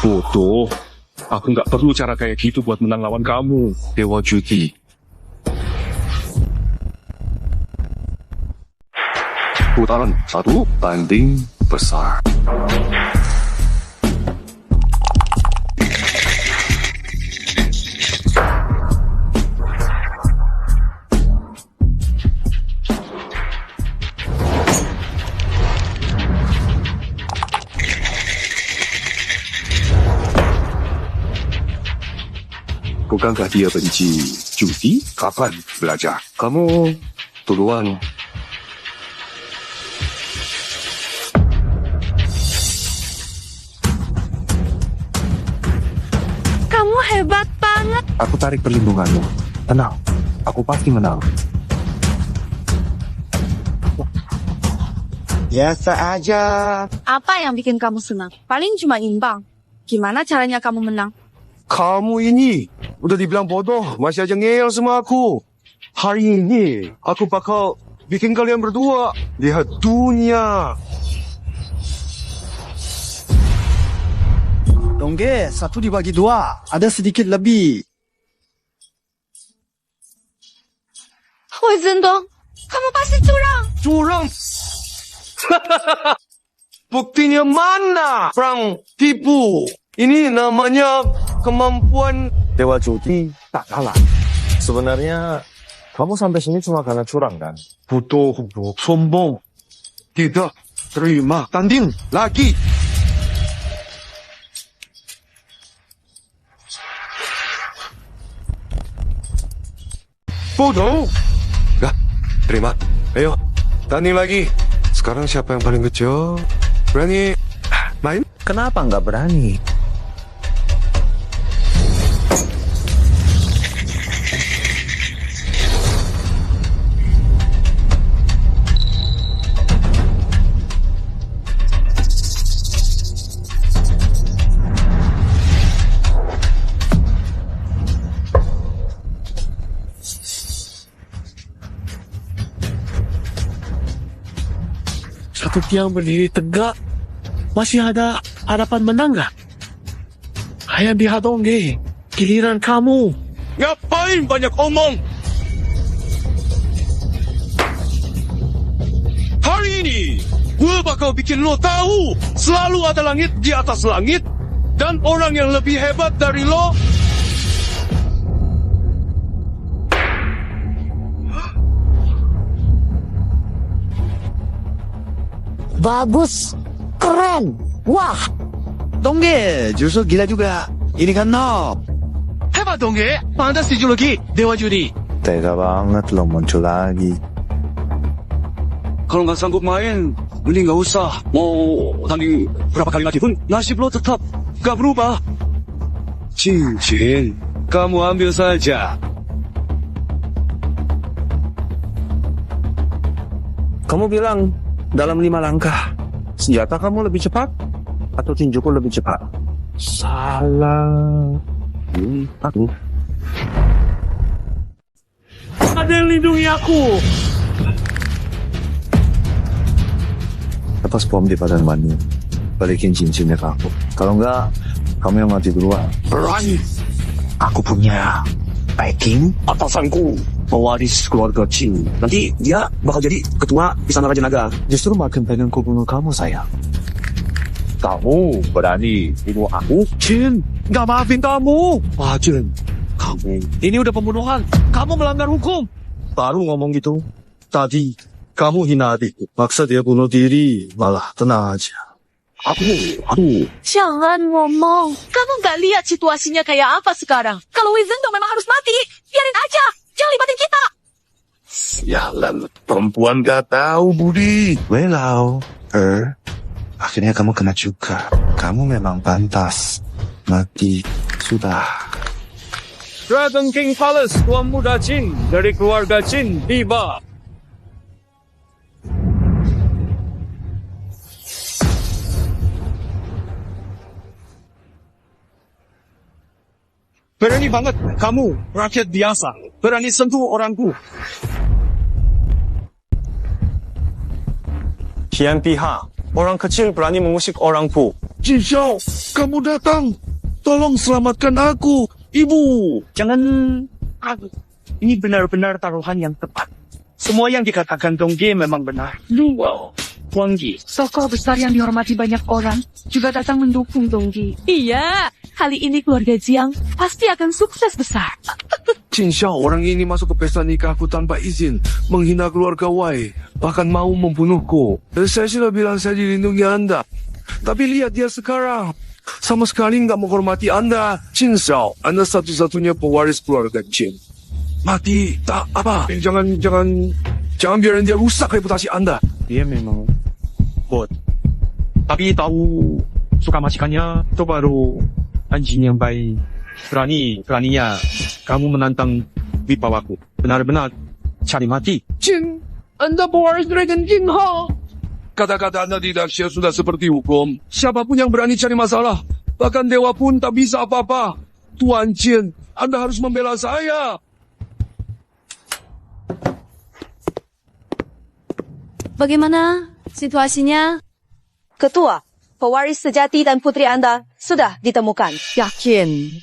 Bodoh. Aku nggak perlu cara kayak gitu buat menang lawan kamu, Dewa Judi. Putaran 1 banding besar. Bukankah dia benci judi? Kapan belajar? Kamu duluan. Kamu hebat banget. Aku tarik perlindunganmu. Tenang, aku pasti menang. Biasa aja. Apa yang bikin kamu senang? Paling cuma imbang. Gimana caranya kamu menang? Kamu ini udah dibilang bodoh, masih aja ngeyel sama aku. Hari ini aku bakal bikin kalian berdua lihat dunia. Dongge, 1 dibagi 2. Ada sedikit lebih. Wei Zhendong, kamu pasti curang. Curang? Buktinya mana? Perang tipu. Ini namanya kemampuan Dewa Judi tak kalah. Sebenarnya kamu sampai sini cuma karena curang kan? Bodoh, sombong. Tidak terima tanding lagi. Bodoh. Gak, terima. Ayo, tanding lagi. Sekarang siapa yang paling kecil? Berani main? Kenapa nggak berani? Satu tiang berdiri tegak. Masih ada harapan menang gak? Ayo lihat Dongge. Giliran kamu. Ngapain banyak omong? Hari ini, gue bakal bikin lo tahu selalu ada langit di atas langit dan orang yang lebih hebat dari lo. Bagus. Keren. Wah. Dongge, justru gila juga. Ini kan Nob. Hebat Dongge, pantas dijuluki Dewa Judi. Tega banget lo muncul lagi. Kalau nggak sanggup main, mending nggak usah. Mau tanding berapa kali lagi pun, nasib lo tetap nggak berubah. Cincin, kamu ambil saja. Kamu bilang dalam 5 langkah. Senjata kamu lebih cepat atau tinjuku lebih cepat? Salah. Aku. Ada yang lindungi aku. Lepas bom di badan Mani. Balikin cincinnya ke aku. Kalau enggak, kamu yang mati duluan. Berani Aku punya backing. Atasanku pewaris keluarga Qin. Nanti dia bakal jadi ketua Istana Raja Naga. Justru makin pengen ku bunuh kamu, sayang. Kamu berani bunuh aku? Qin, gak maafin kamu. Jin, kamu ini udah pembunuhan. Kamu melanggar hukum. Baru ngomong gitu. Tadi kamu hina adikku. Maksa dia bunuh diri, malah tenang aja. Aduh. Jangan ngomong. Kamu nggak lihat situasinya kayak apa sekarang? Kalau Wei Zhendong memang harus mati, biarin aja. Jangan libatin kita. Sialan, perempuan gak tahu Budi. Welau, akhirnya kamu kena juga. Kamu memang pantas mati. Sudah. Dragon King Palace, Tuan Muda Qin dari keluarga Qin tiba. Berani banget kamu, rakyat biasa. Berani sentuh orangku. Kian pihak, orang kecil berani mengusik orangku. Jin Xiao, kamu datang. Tolong selamatkan aku, Ibu. Jangan. Ini benar-benar taruhan yang tepat. Semua yang dikatakan Dongge memang benar. Luau, Guangyi. Tokoh besar yang dihormati banyak orang juga datang mendukung Donggi. Iya, kali ini keluarga Jiang pasti akan sukses besar. Jin Xiao, orang ini masuk ke pesta nikahku tanpa izin, menghina keluarga Wei, bahkan mau membunuhku. Dan saya sudah bilang saya dilindungi Anda. Tapi lihat dia sekarang. Sama sekali nggak menghormati Anda. Jin Xiao, Anda satu-satunya pewaris keluarga Qin. Mati, tak apa. Jangan biarin dia rusak reputasi Anda. Dia memang bot. Tapi tahu suka majikannya, itu baru anjing yang baik. Beraninya kamu menantang wibawaku. Benar-benar cari mati. Jin, Anda pewaris Dragon King ha? Kata-kata Anda tidak sia sudah seperti hukum. Siapapun yang berani cari masalah, bahkan dewa pun tak bisa apa-apa. Tuan Jin, Anda harus membela saya. Bagaimana situasinya? Ketua, pewaris sejati dan putri Anda sudah ditemukan. Yakin?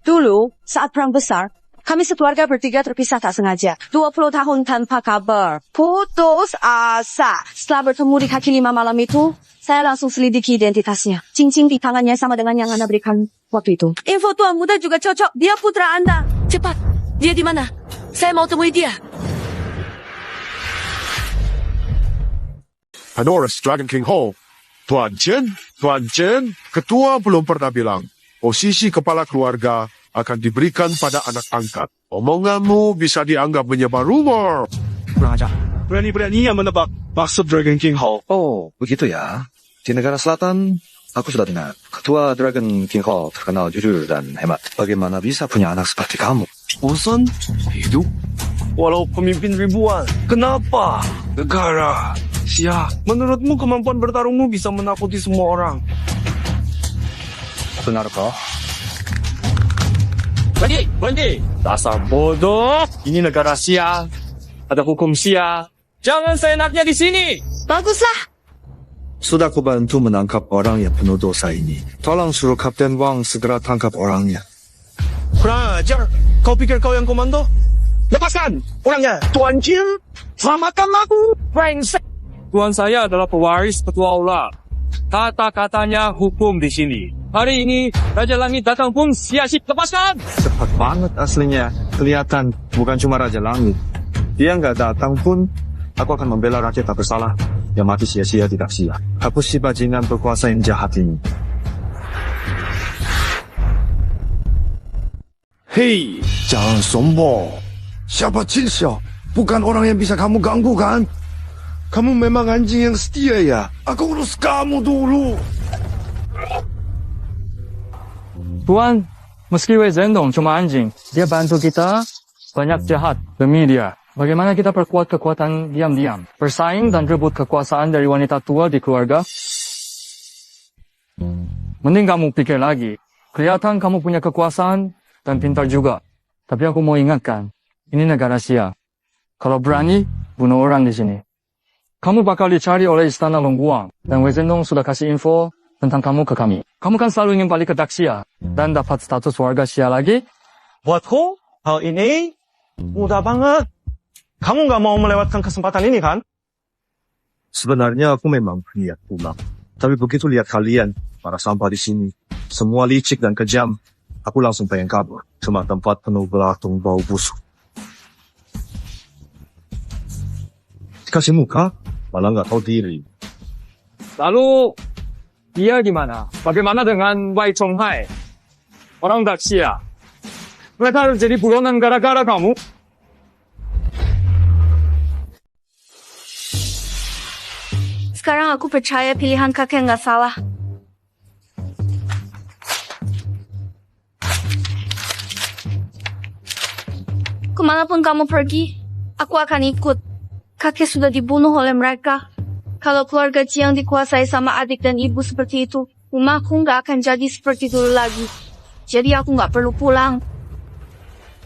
Dulu, saat perang besar, kami sekeluarga bertiga terpisah tak sengaja. 20 tahun tanpa kabar. Putus asa. Setelah bertemu di kaki 5 malam itu, saya langsung selidiki identitasnya. Cincin di tangannya sama dengan yang Anda berikan waktu itu. Info Tuan Muda juga cocok. Dia putra Anda. Cepat, dia di mana? Saya mau temui dia. Honoris Dragon King Hall. Tuan Chen, ketua belum pernah bilang posisi kepala keluarga akan diberikan pada anak angkat. Omonganmu bisa dianggap menyebar rumor. Kurang ajar. Berani-beraninya menebak maksud Dragon King Hall. Oh, begitu ya. Di negara selatan, aku sudah dengar. Ketua Dragon King Hall terkenal jujur dan hemat. Bagaimana bisa punya anak seperti kamu? Bosan hidup walau pemimpin ribuan. Kenapa? Negara. Sia, menurutmu kemampuan bertarungmu bisa menakuti semua orang? Benarkah? Berhenti! Dasar bodoh! Ini negara Sia. Ada hukum Sia. Jangan seenaknya di sini! Baguslah! Sudah aku bantu menangkap orang yang penuh dosa ini. Tolong suruh Kapten Wang segera tangkap orangnya. Kurang ajar! Kau pikir kau yang komando? Lepaskan orangnya! Tuan Jin, selamatkan aku! Brengsek! Tuan saya adalah pewaris ketua aula. Kata-katanya hukum di sini. Hari ini, Raja Langit datang pun sia-sia. Lepaskan! Cepat banget aslinya. Kelihatan bukan cuma Raja Langit. Dia nggak datang pun, aku akan membela rakyat tak bersalah. Yang mati sia-sia tidak sia. Hapus si bajingan berkuasa yang jahat ini. Hei, jangan sombong. Siapa Jin Xiao? Bukan orang yang bisa kamu ganggu kan? Kamu memang anjing yang setia ya? Aku urus kamu dulu. Tuan, meski Wei Zhendong cuma anjing, dia bantu kita banyak jahat demi dia. Bagaimana kita perkuat kekuatan diam-diam, bersaing dan rebut kekuasaan dari wanita tua di keluarga? Mending kamu pikir lagi. Kelihatan kamu punya kekuasaan dan pintar juga. Tapi aku mau ingatkan, ini negara Sia. Kalau berani, bunuh orang di sini. Kamu bakal dicari oleh Istana Longguang, dan Wei Zhendong sudah kasih info tentang kamu ke kami. Kamu kan selalu ingin balik ke Daxia dan dapat status warga Xia lagi. Buatku, hal ini mudah banget. Kamu nggak mau melewatkan kesempatan ini kan? Sebenarnya aku memang niat pulang. Tapi begitu lihat kalian, para sampah di sini, semua licik dan kejam, aku langsung pengen kabur. Cuma tempat penuh belatung bau busuk. Dikasih muka, malah nggak tahu diri. Lalu, dia gimana? Bagaimana dengan Wai Chonghai? Orang Daxia. Mereka harus jadi buronan gara-gara kamu. Sekarang aku percaya pilihan kakek nggak salah. Kemanapun kamu pergi, aku akan ikut. Kakek sudah dibunuh oleh mereka. Kalau keluarga Jiang dikuasai sama adik dan ibu seperti itu, rumahku nggak akan jadi seperti dulu lagi. Jadi aku nggak perlu pulang.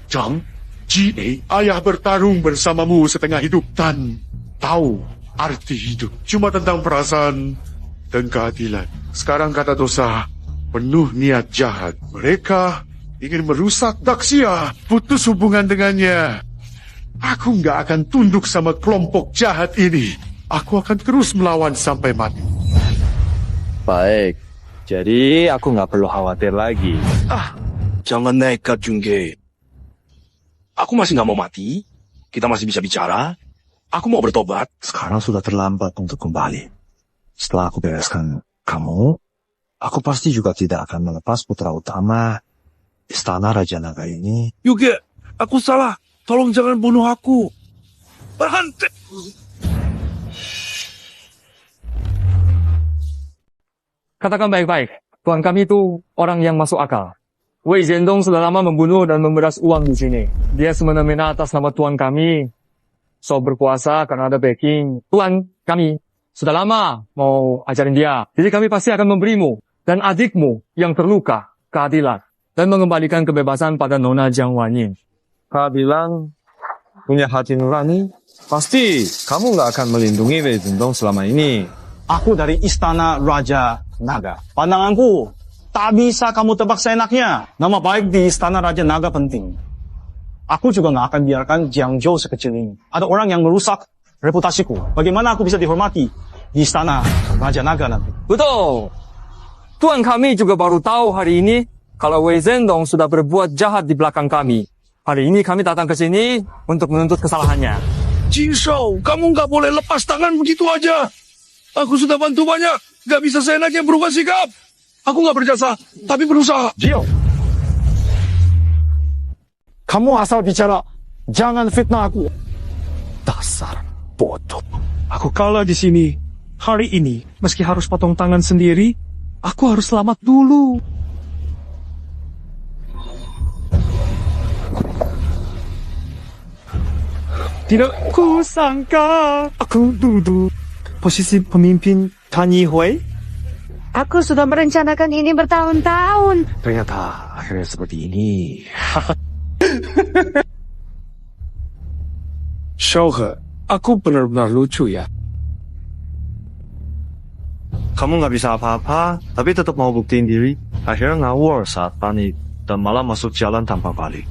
Zhang, Ji, ayah bertarung bersamamu setengah hidup dan tahu arti hidup. Cuma tentang perasaan dan keadilan. Sekarang kata dosa penuh niat jahat. Mereka ingin merusak Daxia, putus hubungan dengannya. Aku nggak akan tunduk sama kelompok jahat ini. Aku akan terus melawan sampai mati. Baik, jadi aku nggak perlu khawatir lagi. Jangan nekat, Jungge. Aku masih nggak mau mati. Kita masih bisa bicara. Aku mau bertobat. Sekarang sudah terlambat untuk kembali. Setelah aku bereskan kamu, aku pasti juga tidak akan melepas putra utama Istana Raja Naga ini. Yuge, aku salah. Tolong jangan bunuh aku. Berhenti. Katakan baik-baik, tuan kami itu orang yang masuk akal. Wei Zhendong sudah lama membunuh dan memeras uang di sini. Dia semena-mena atas nama tuan kami. So berkuasa karena ada backing. Tuan kami sudah lama mau ajarin dia. Jadi kami pasti akan memberimu dan adikmu yang terluka keadilan dan mengembalikan kebebasan pada Nona Jiang Wanyin. Kak bilang punya hati nurani, pasti kamu nggak akan melindungi Wei Zhendong selama ini. Aku dari Istana Raja Naga. Pandanganku, tak bisa kamu tebak seenaknya. Nama baik di Istana Raja Naga penting. Aku juga nggak akan biarkan Jiangzhou sekecil ini. Ada orang yang merusak reputasiku. Bagaimana aku bisa dihormati di Istana Raja Naga nanti? Betul. Tuan kami juga baru tahu hari ini kalau Wei Zhendong sudah berbuat jahat di belakang kami. Hari ini kami datang ke sini untuk menuntut kesalahannya. Jin Shao, kamu nggak boleh lepas tangan begitu aja. Aku sudah bantu banyak. Nggak bisa seenaknya berubah sikap. Aku nggak berjasa, tapi berusaha. Jiao, kamu asal bicara. Jangan fitnah aku. Dasar bodoh. Aku kalah di sini. Hari ini, meski harus potong tangan sendiri, aku harus selamat dulu. Tidak kusangka aku duduk posisi pemimpin Tani Hui. Aku sudah merencanakan ini bertahun-tahun. Ternyata akhirnya seperti ini. Shouhe, aku benar-benar lucu ya. Kamu nggak bisa apa-apa, tapi tetap mau buktiin diri. Akhirnya ngawur saat panik dan malah masuk jalan tanpa balik.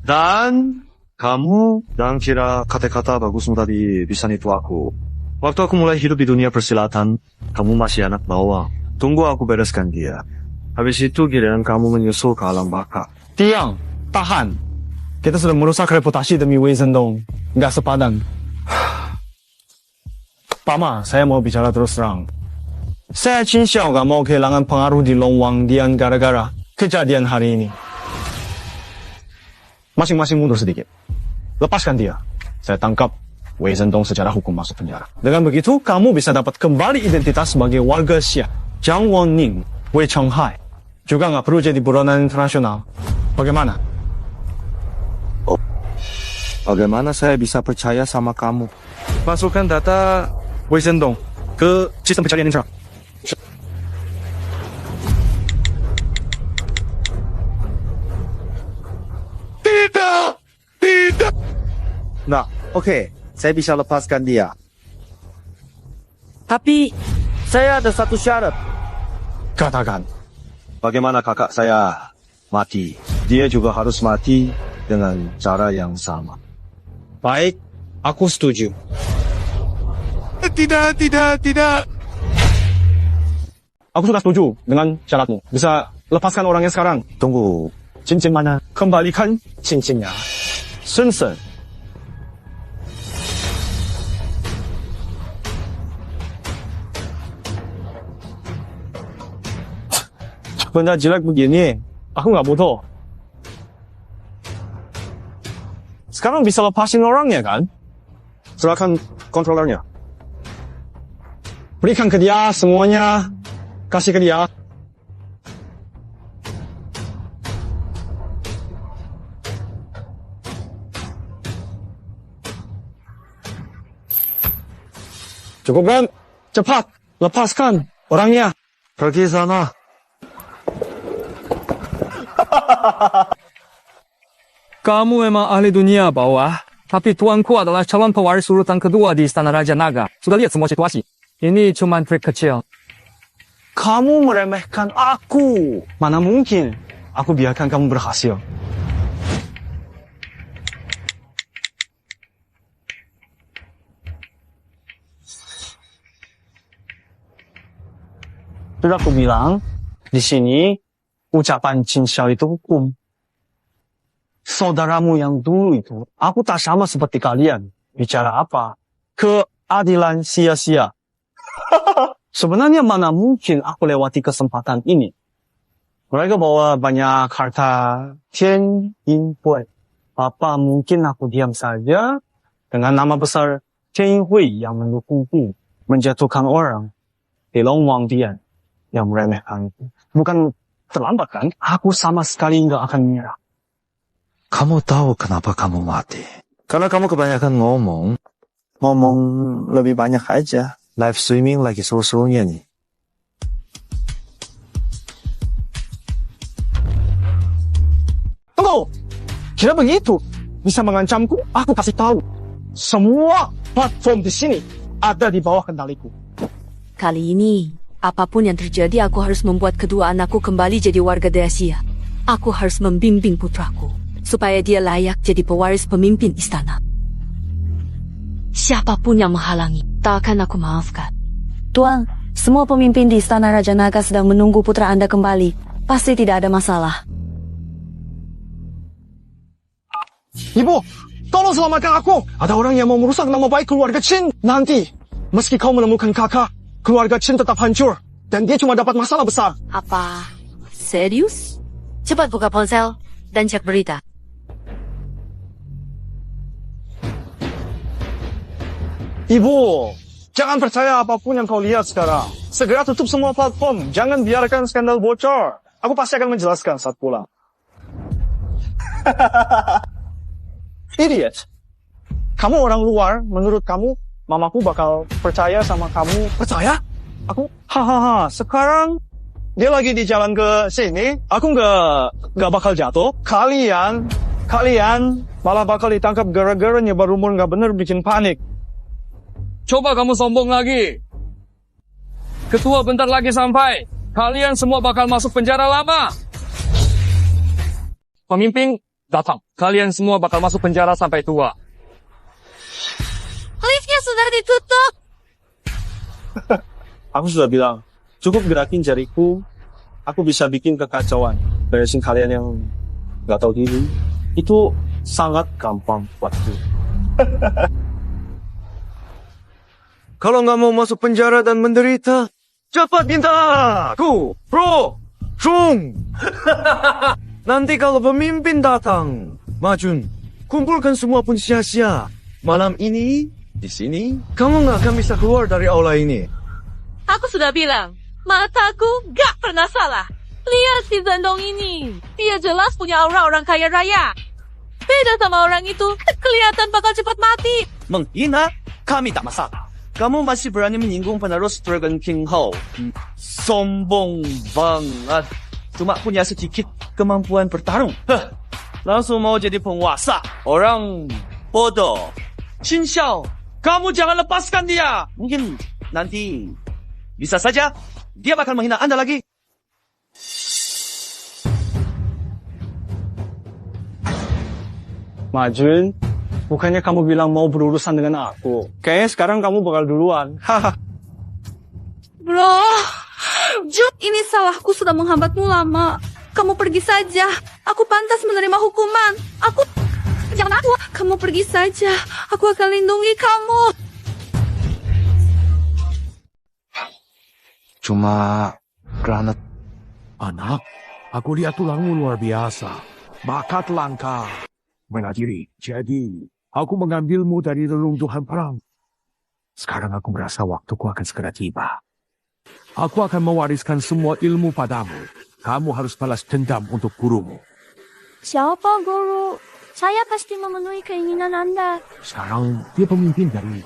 Dan kamu jangan kira kata-kata bagusmu tadi bisa nipu aku. Waktu aku mulai hidup di dunia persilatan, kamu masih anak bawang. Tunggu aku bereskan dia. Habis itu giliran kamu menyusul ke alam baka. Tiang, tahan. Kita sudah merusak reputasi demi Wei Zhendong. Nggak sepadan. Pama, saya mau bicara terus terang. Saya cincau nggak mau kehilangan pengaruh di Long Wang Dian gara-gara kejadian hari ini. Masing-masing mundur sedikit. Lepaskan dia. Saya tangkap Wei Zhendong secara hukum masuk penjara. Dengan begitu, kamu bisa dapat kembali identitas sebagai warga Xia. Jiang Wanning, Wei Chonghai. Juga nggak perlu jadi buronan internasional. Bagaimana? Oh, bagaimana saya bisa percaya sama kamu? Masukkan data Wei Zhendong ke sistem pencarian intra. Tidak. Nah, oke. Saya bisa lepaskan dia. Tapi, saya ada satu syarat. Katakan. Bagaimana kakak saya mati? Dia juga harus mati dengan cara yang sama. Baik, aku setuju. Tidak. Aku sudah setuju dengan syaratmu. Bisa lepaskan orangnya sekarang. Tunggu, cincin mana? Kembalikan cincinnya. Sun Sen. Benda jelek begini, aku nggak butuh. Sekarang bisa lepasin orangnya kan? Silakan kontrolernya. Berikan ke dia semuanya. Kasih ke dia. Cukup kan? Cepat, lepaskan orangnya. Pergi sana. Kamu memang ahli dunia bawah, tapi tuanku adalah calon pewaris urutan kedua di Istana Raja Naga. Sudah lihat semua situasi. Ini cuma trik kecil. Kamu meremehkan aku. Mana mungkin aku biarkan kamu berhasil. Sudah aku bilang, di sini ucapan cincau itu hukum. Saudaramu yang dulu itu, aku tak sama seperti kalian. Bicara apa? Keadilan sia-sia. Sebenarnya mana mungkin aku lewati kesempatan ini. Mereka bawa banyak harta Tian Yin Hui. Apa mungkin aku diam saja dengan nama besar Tian Yin Hui yang mendukungku menjatuhkan orang di Long Wang Dian yang meremehkanku. Bukan terlambat kan? Aku sama sekali nggak akan menyerah. Kamu tahu kenapa kamu mati? Karena kamu kebanyakan ngomong. Ngomong lebih banyak aja. Live streaming lagi seru-serunya nih. Tunggu! Kira begitu? Bisa mengancamku? Aku kasih tahu. Semua platform di sini ada di bawah kendaliku. Kali ini, apapun yang terjadi, aku harus membuat kedua anakku kembali jadi warga Dacia. Aku harus membimbing putraku, supaya dia layak jadi pewaris pemimpin istana. Siapapun yang menghalangi, tak akan aku maafkan. Tuan, semua pemimpin di Istana Raja Naga sedang menunggu putra Anda kembali. Pasti tidak ada masalah. Ibu, tolong selamatkan aku. Ada orang yang mau merusak nama baik keluarga Chin. Nanti, meski kau menemukan kakak, keluarga Chin tetap hancur. Dan dia cuma dapat masalah besar. Apa? Serius? Cepat buka ponsel dan cek berita. Ibu, jangan percaya apapun yang kau lihat sekarang. Segera tutup semua platform. Jangan biarkan skandal bocor. Aku pasti akan menjelaskan saat pulang. Idiot. Kamu orang luar, menurut kamu, mamaku bakal percaya sama kamu. Percaya? Aku, hahaha, sekarang dia lagi di jalan ke sini. Aku nggak bakal jatuh. Kalian malah bakal ditangkap gara-gara nyebar rumor nggak bener bikin panik. Coba kamu sombong lagi. Ketua bentar lagi sampai. Kalian semua bakal masuk penjara lama. Pemimpin datang. Kalian semua bakal masuk penjara sampai tua. Liftnya sudah ditutup. Aku sudah bilang, cukup gerakin jariku, aku bisa bikin kekacauan. Beresin kalian yang nggak tahu diri. Itu sangat gampang buatku. Kalau nggak mau masuk penjara dan menderita, cepat minta aku, bro, Shung. Nanti kalau pemimpin datang, Majun, kumpulkan semua pun sia-sia. Malam ini, di sini, kamu nggak akan bisa keluar dari aula ini. Aku sudah bilang, mataku gak pernah salah. Lihat si Zendong ini. Dia jelas punya aura orang kaya raya. Beda sama orang itu, kelihatan bakal cepat mati. Menghina, kami tak masalah. Kamu masih berani menyinggung penerus Dragon King Hall. Sombong banget. Cuma punya sedikit kemampuan bertarung. Langsung mau jadi penguasa. Orang bodoh. Qin Xiao, kamu jangan lepaskan dia. Mungkin nanti bisa saja dia bakal menghina Anda lagi. Majun, bukannya kamu bilang mau berurusan dengan aku. Kayaknya sekarang kamu bakal duluan. Haha. Bro, Jup, ini salahku sudah menghambatmu lama. Kamu pergi saja. Aku pantas menerima hukuman. Jangan aku. Kamu pergi saja. Aku akan lindungi kamu. Cuma karena Anak, aku lihat tulangmu luar biasa. Bakat langka. Bela diri. Jadi, aku mengambilmu dari reruntuhan perang. Sekarang aku merasa waktuku akan segera tiba. Aku akan mewariskan semua ilmu padamu. Kamu harus balas dendam untuk gurumu. Siapa guru? Saya pasti memenuhi keinginan Anda. Sekarang dia pemimpin dari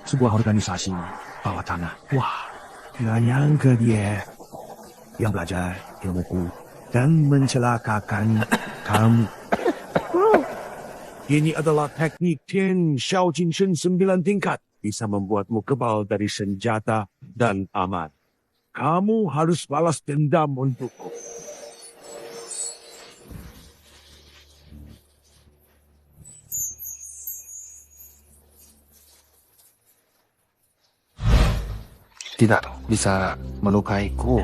sebuah organisasi bawah tanah. Wah, nggak nyangka dia yang belajar ilmuku dan mencelakakan kamu. Ini adalah teknik Tian Xiao Jin Shen 9 tingkat. Bisa membuatmu kebal dari senjata dan aman. Kamu harus balas dendam untukku. tidak bisa melukaiku.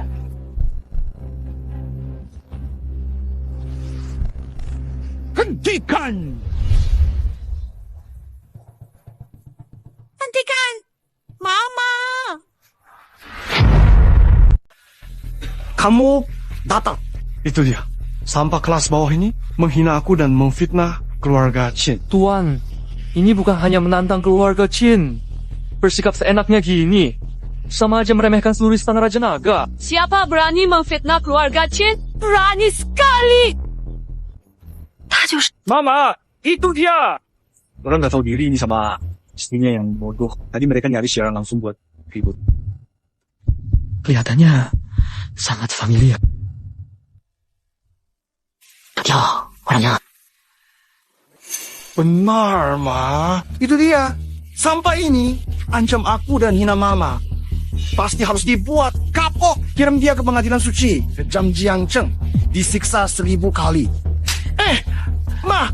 Hentikan! Hentikan! Mama! Kamu datang. Itu dia. Sampah kelas bawah ini menghina aku dan memfitnah keluarga Chin. Tuan, ini bukan hanya menantang keluarga Chin. Bersikap seenaknya gini, sama aja meremehkan seluruh istana Raja Naga. Siapa berani memfitnah keluarga Chin? Berani sekali! Mama, itu dia! Orang nggak tahu diri ini sama istrinya yang bodoh. Tadi mereka nyaris siaran langsung buat ribut. Kelihatannya sangat familiar. Ya, orangnya. Benar, Ma. Itu dia. Sampai ini ancam aku dan hina Mama. Pasti harus dibuat kapok. Kirim dia ke pengadilan suci. Ke Jam Jiang Cheng. Disiksa 1000 kali. Ma,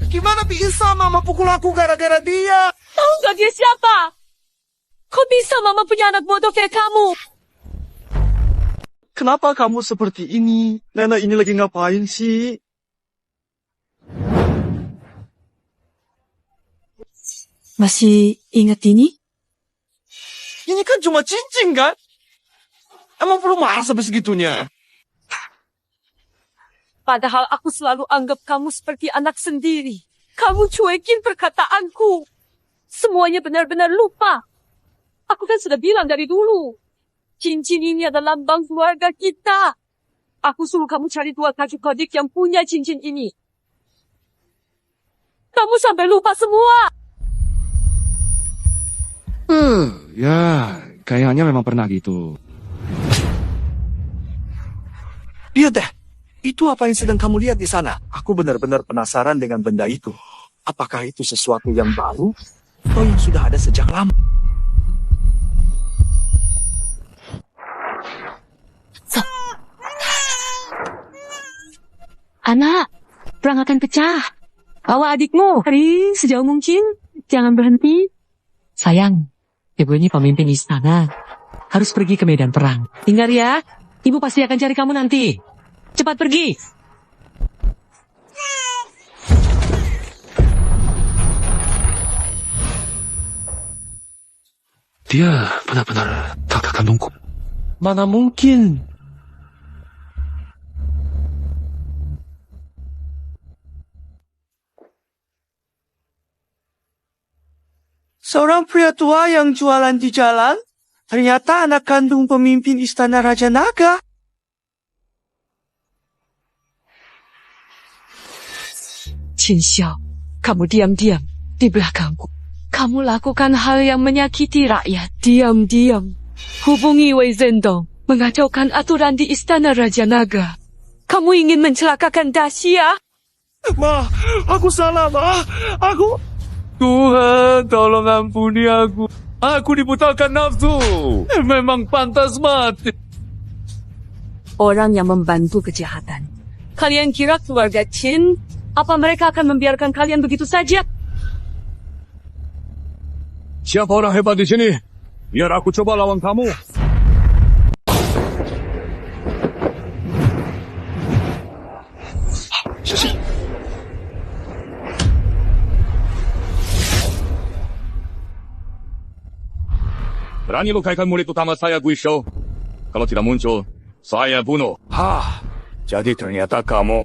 gimana bisa Mama pukul aku gara-gara dia? Tahu gak dia siapa? Kok bisa Mama punya anak bodoh kayak kamu? Kenapa kamu seperti ini? Nenek ini lagi ngapain sih? Masih ingat ini? Ini kan cuma cincin kan? Emang perlu marah sampai segitunya? Padahal aku selalu anggap kamu seperti anak sendiri. Kamu cuekin perkataanku. Semuanya benar-benar lupa. Aku kan sudah bilang dari dulu. Cincin ini adalah lambang keluarga kita. Aku suruh kamu cari 2 kakek kodik yang punya cincin ini. Kamu sampai lupa semua. Ya, kayaknya memang pernah gitu. Lihat deh. Itu apa yang sedang kamu lihat di sana? Aku benar-benar penasaran dengan benda itu. Apakah itu sesuatu yang baru atau yang sudah ada sejak lama? Anak, perang akan pecah. Bawa adikmu. Hari sejauh mungkin. Jangan berhenti. Sayang, ibu ini pemimpin istana. Harus pergi ke medan perang. Ingat ya, ibu pasti akan cari kamu nanti. Cepat pergi. Dia benar-benar kakak kandungku. Mana mungkin? Seorang pria tua yang jualan di jalan, ternyata anak kandung pemimpin istana Raja Naga. Qin Xiao, kamu diam-diam di belakangku. Kamu lakukan hal yang menyakiti rakyat. Diam-diam. Hubungi Wei Zhendong, mengacaukan aturan di istana Raja Naga. Kamu ingin mencelakakan Daxia? Ma, aku salah, Ma. Aku... Tuhan, tolong ampuni aku. Aku dibutakan nafsu. Memang pantas mati. Orang yang membantu kejahatan. Kalian kira keluarga Qin Apa mereka akan membiarkan kalian begitu saja? Siapa orang hebat di sini? Biar aku coba lawan kamu. Berani lukaikan murid utama saya, Guisho. Kalau tidak muncul, saya bunuh. Jadi ternyata kamu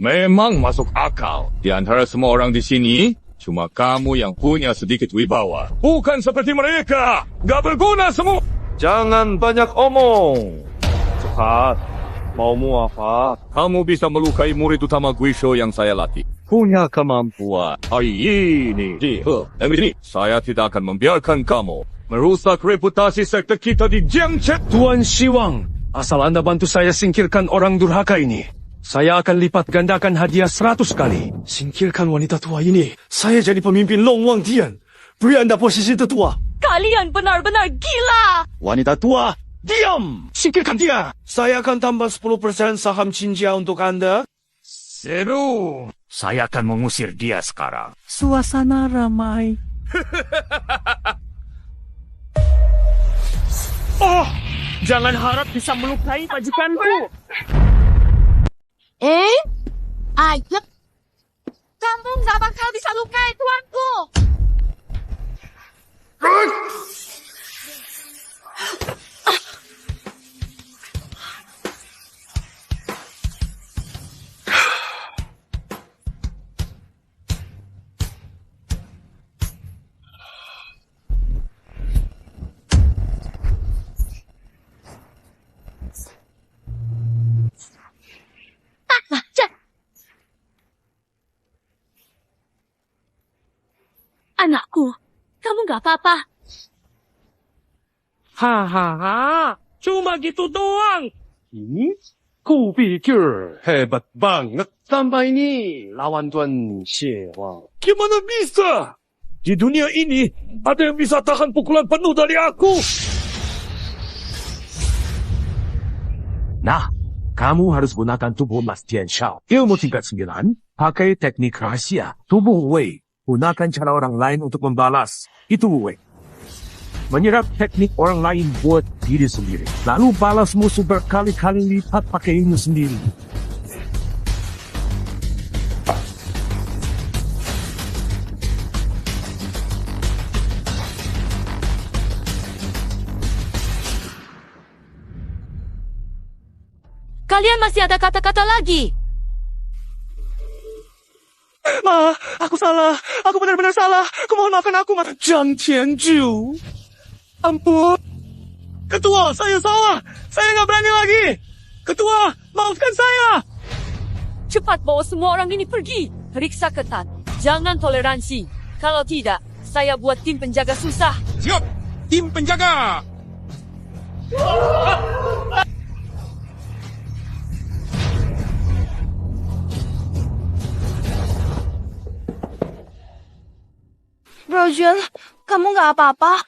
memang masuk akal. Di antara semua orang di sini, cuma kamu yang punya sedikit wibawa. Bukan seperti mereka. Gak berguna semua. Jangan banyak omong. Cepat. Maumu apa? Kamu bisa melukai murid utama Guisho yang saya latih. Punya kemampuan. Hari ini, saya tidak akan membiarkan kamu merusak reputasi sekte kita di Jiangche. Tuan Shiwang, asal Anda bantu saya singkirkan orang durhaka ini, saya akan lipat gandakan hadiah 100 kali. Singkirkan wanita tua ini. Saya jadi pemimpin Long Wang Dian. Beri Anda posisi tetua. Kalian benar-benar gila! Wanita tua, diam! Singkirkan dia! Saya akan tambah 10% saham Cinjia untuk Anda. Seru! Saya akan mengusir dia sekarang. Suasana ramai. Oh! Jangan harap bisa melukai majikanku. Ayep. Kamu gak bakal bisa lukai tuanku. Anakku, kamu gak apa-apa. Hahaha, cuma gitu doang. Ku pikir hebat banget. Tanpa ini, lawan Tuan Shiwang. Gimana bisa? Di dunia ini, ada yang bisa tahan pukulan penuh dari aku. Nah, kamu harus gunakan tubuh Mas Tian Shao. Ilmu tingkat 9, pakai teknik rahasia. Tubuh Wei. Gunakan cara orang lain untuk membalas. Itu Wei. Menyerap teknik orang lain buat diri sendiri. Lalu balas musuh berkali-kali lipat pakai ilmu sendiri. Kalian masih ada kata-kata lagi? Ma, aku salah. Aku benar-benar salah. Kumohon maafkan aku, Ma. Zhang Tianju. Ampun. Ketua, saya salah. Saya nggak berani lagi. Ketua, maafkan saya. Cepat bawa semua orang ini pergi. Periksa ketat. Jangan toleransi. Kalau tidak, saya buat tim penjaga susah. Siap, tim penjaga. Roger, kamu gak apa-apa?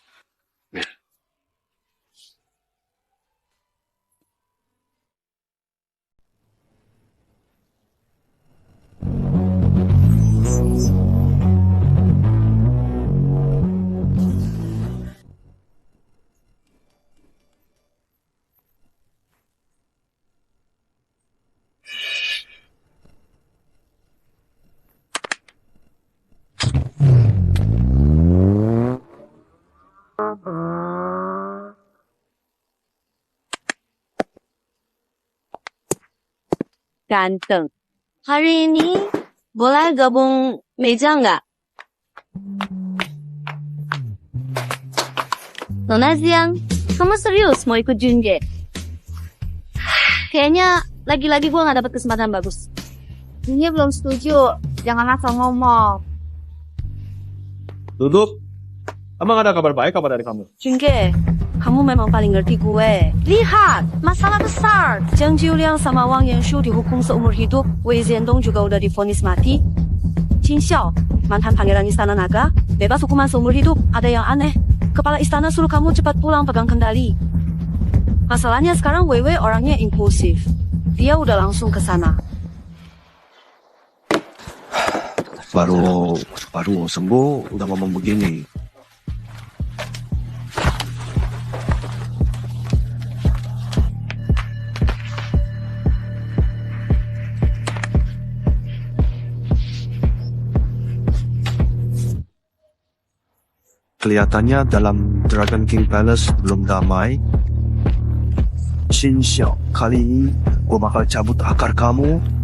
Ganteng. Hari ini boleh gabung meja nggak? Nona Ziang, kamu serius mau ikut Junge? Kayaknya lagi-lagi gue nggak dapat kesempatan bagus. Junge belum setuju, jangan asal ngomong. Duduk. Emang ada kabar baik apa dari kamu? Junge, kamu memang paling ngerti gue. Lihat, masalah besar. Jiang Jiuliang sama Wang Yanshu dihukum seumur hidup. Wei Zhendong juga udah divonis mati. Qin Xiao, mantan pangeran istana naga, bebas hukuman seumur hidup. Ada yang aneh. Kepala istana suruh kamu cepat pulang pegang kendali. Masalahnya sekarang Wei Wei orangnya impulsif. Dia udah langsung ke sana. Baru sembuh udah ngomong begini. Kelihatannya dalam Dragon King Palace belum damai. Shin Xiao, kali ini gue bakal cabut akar kamu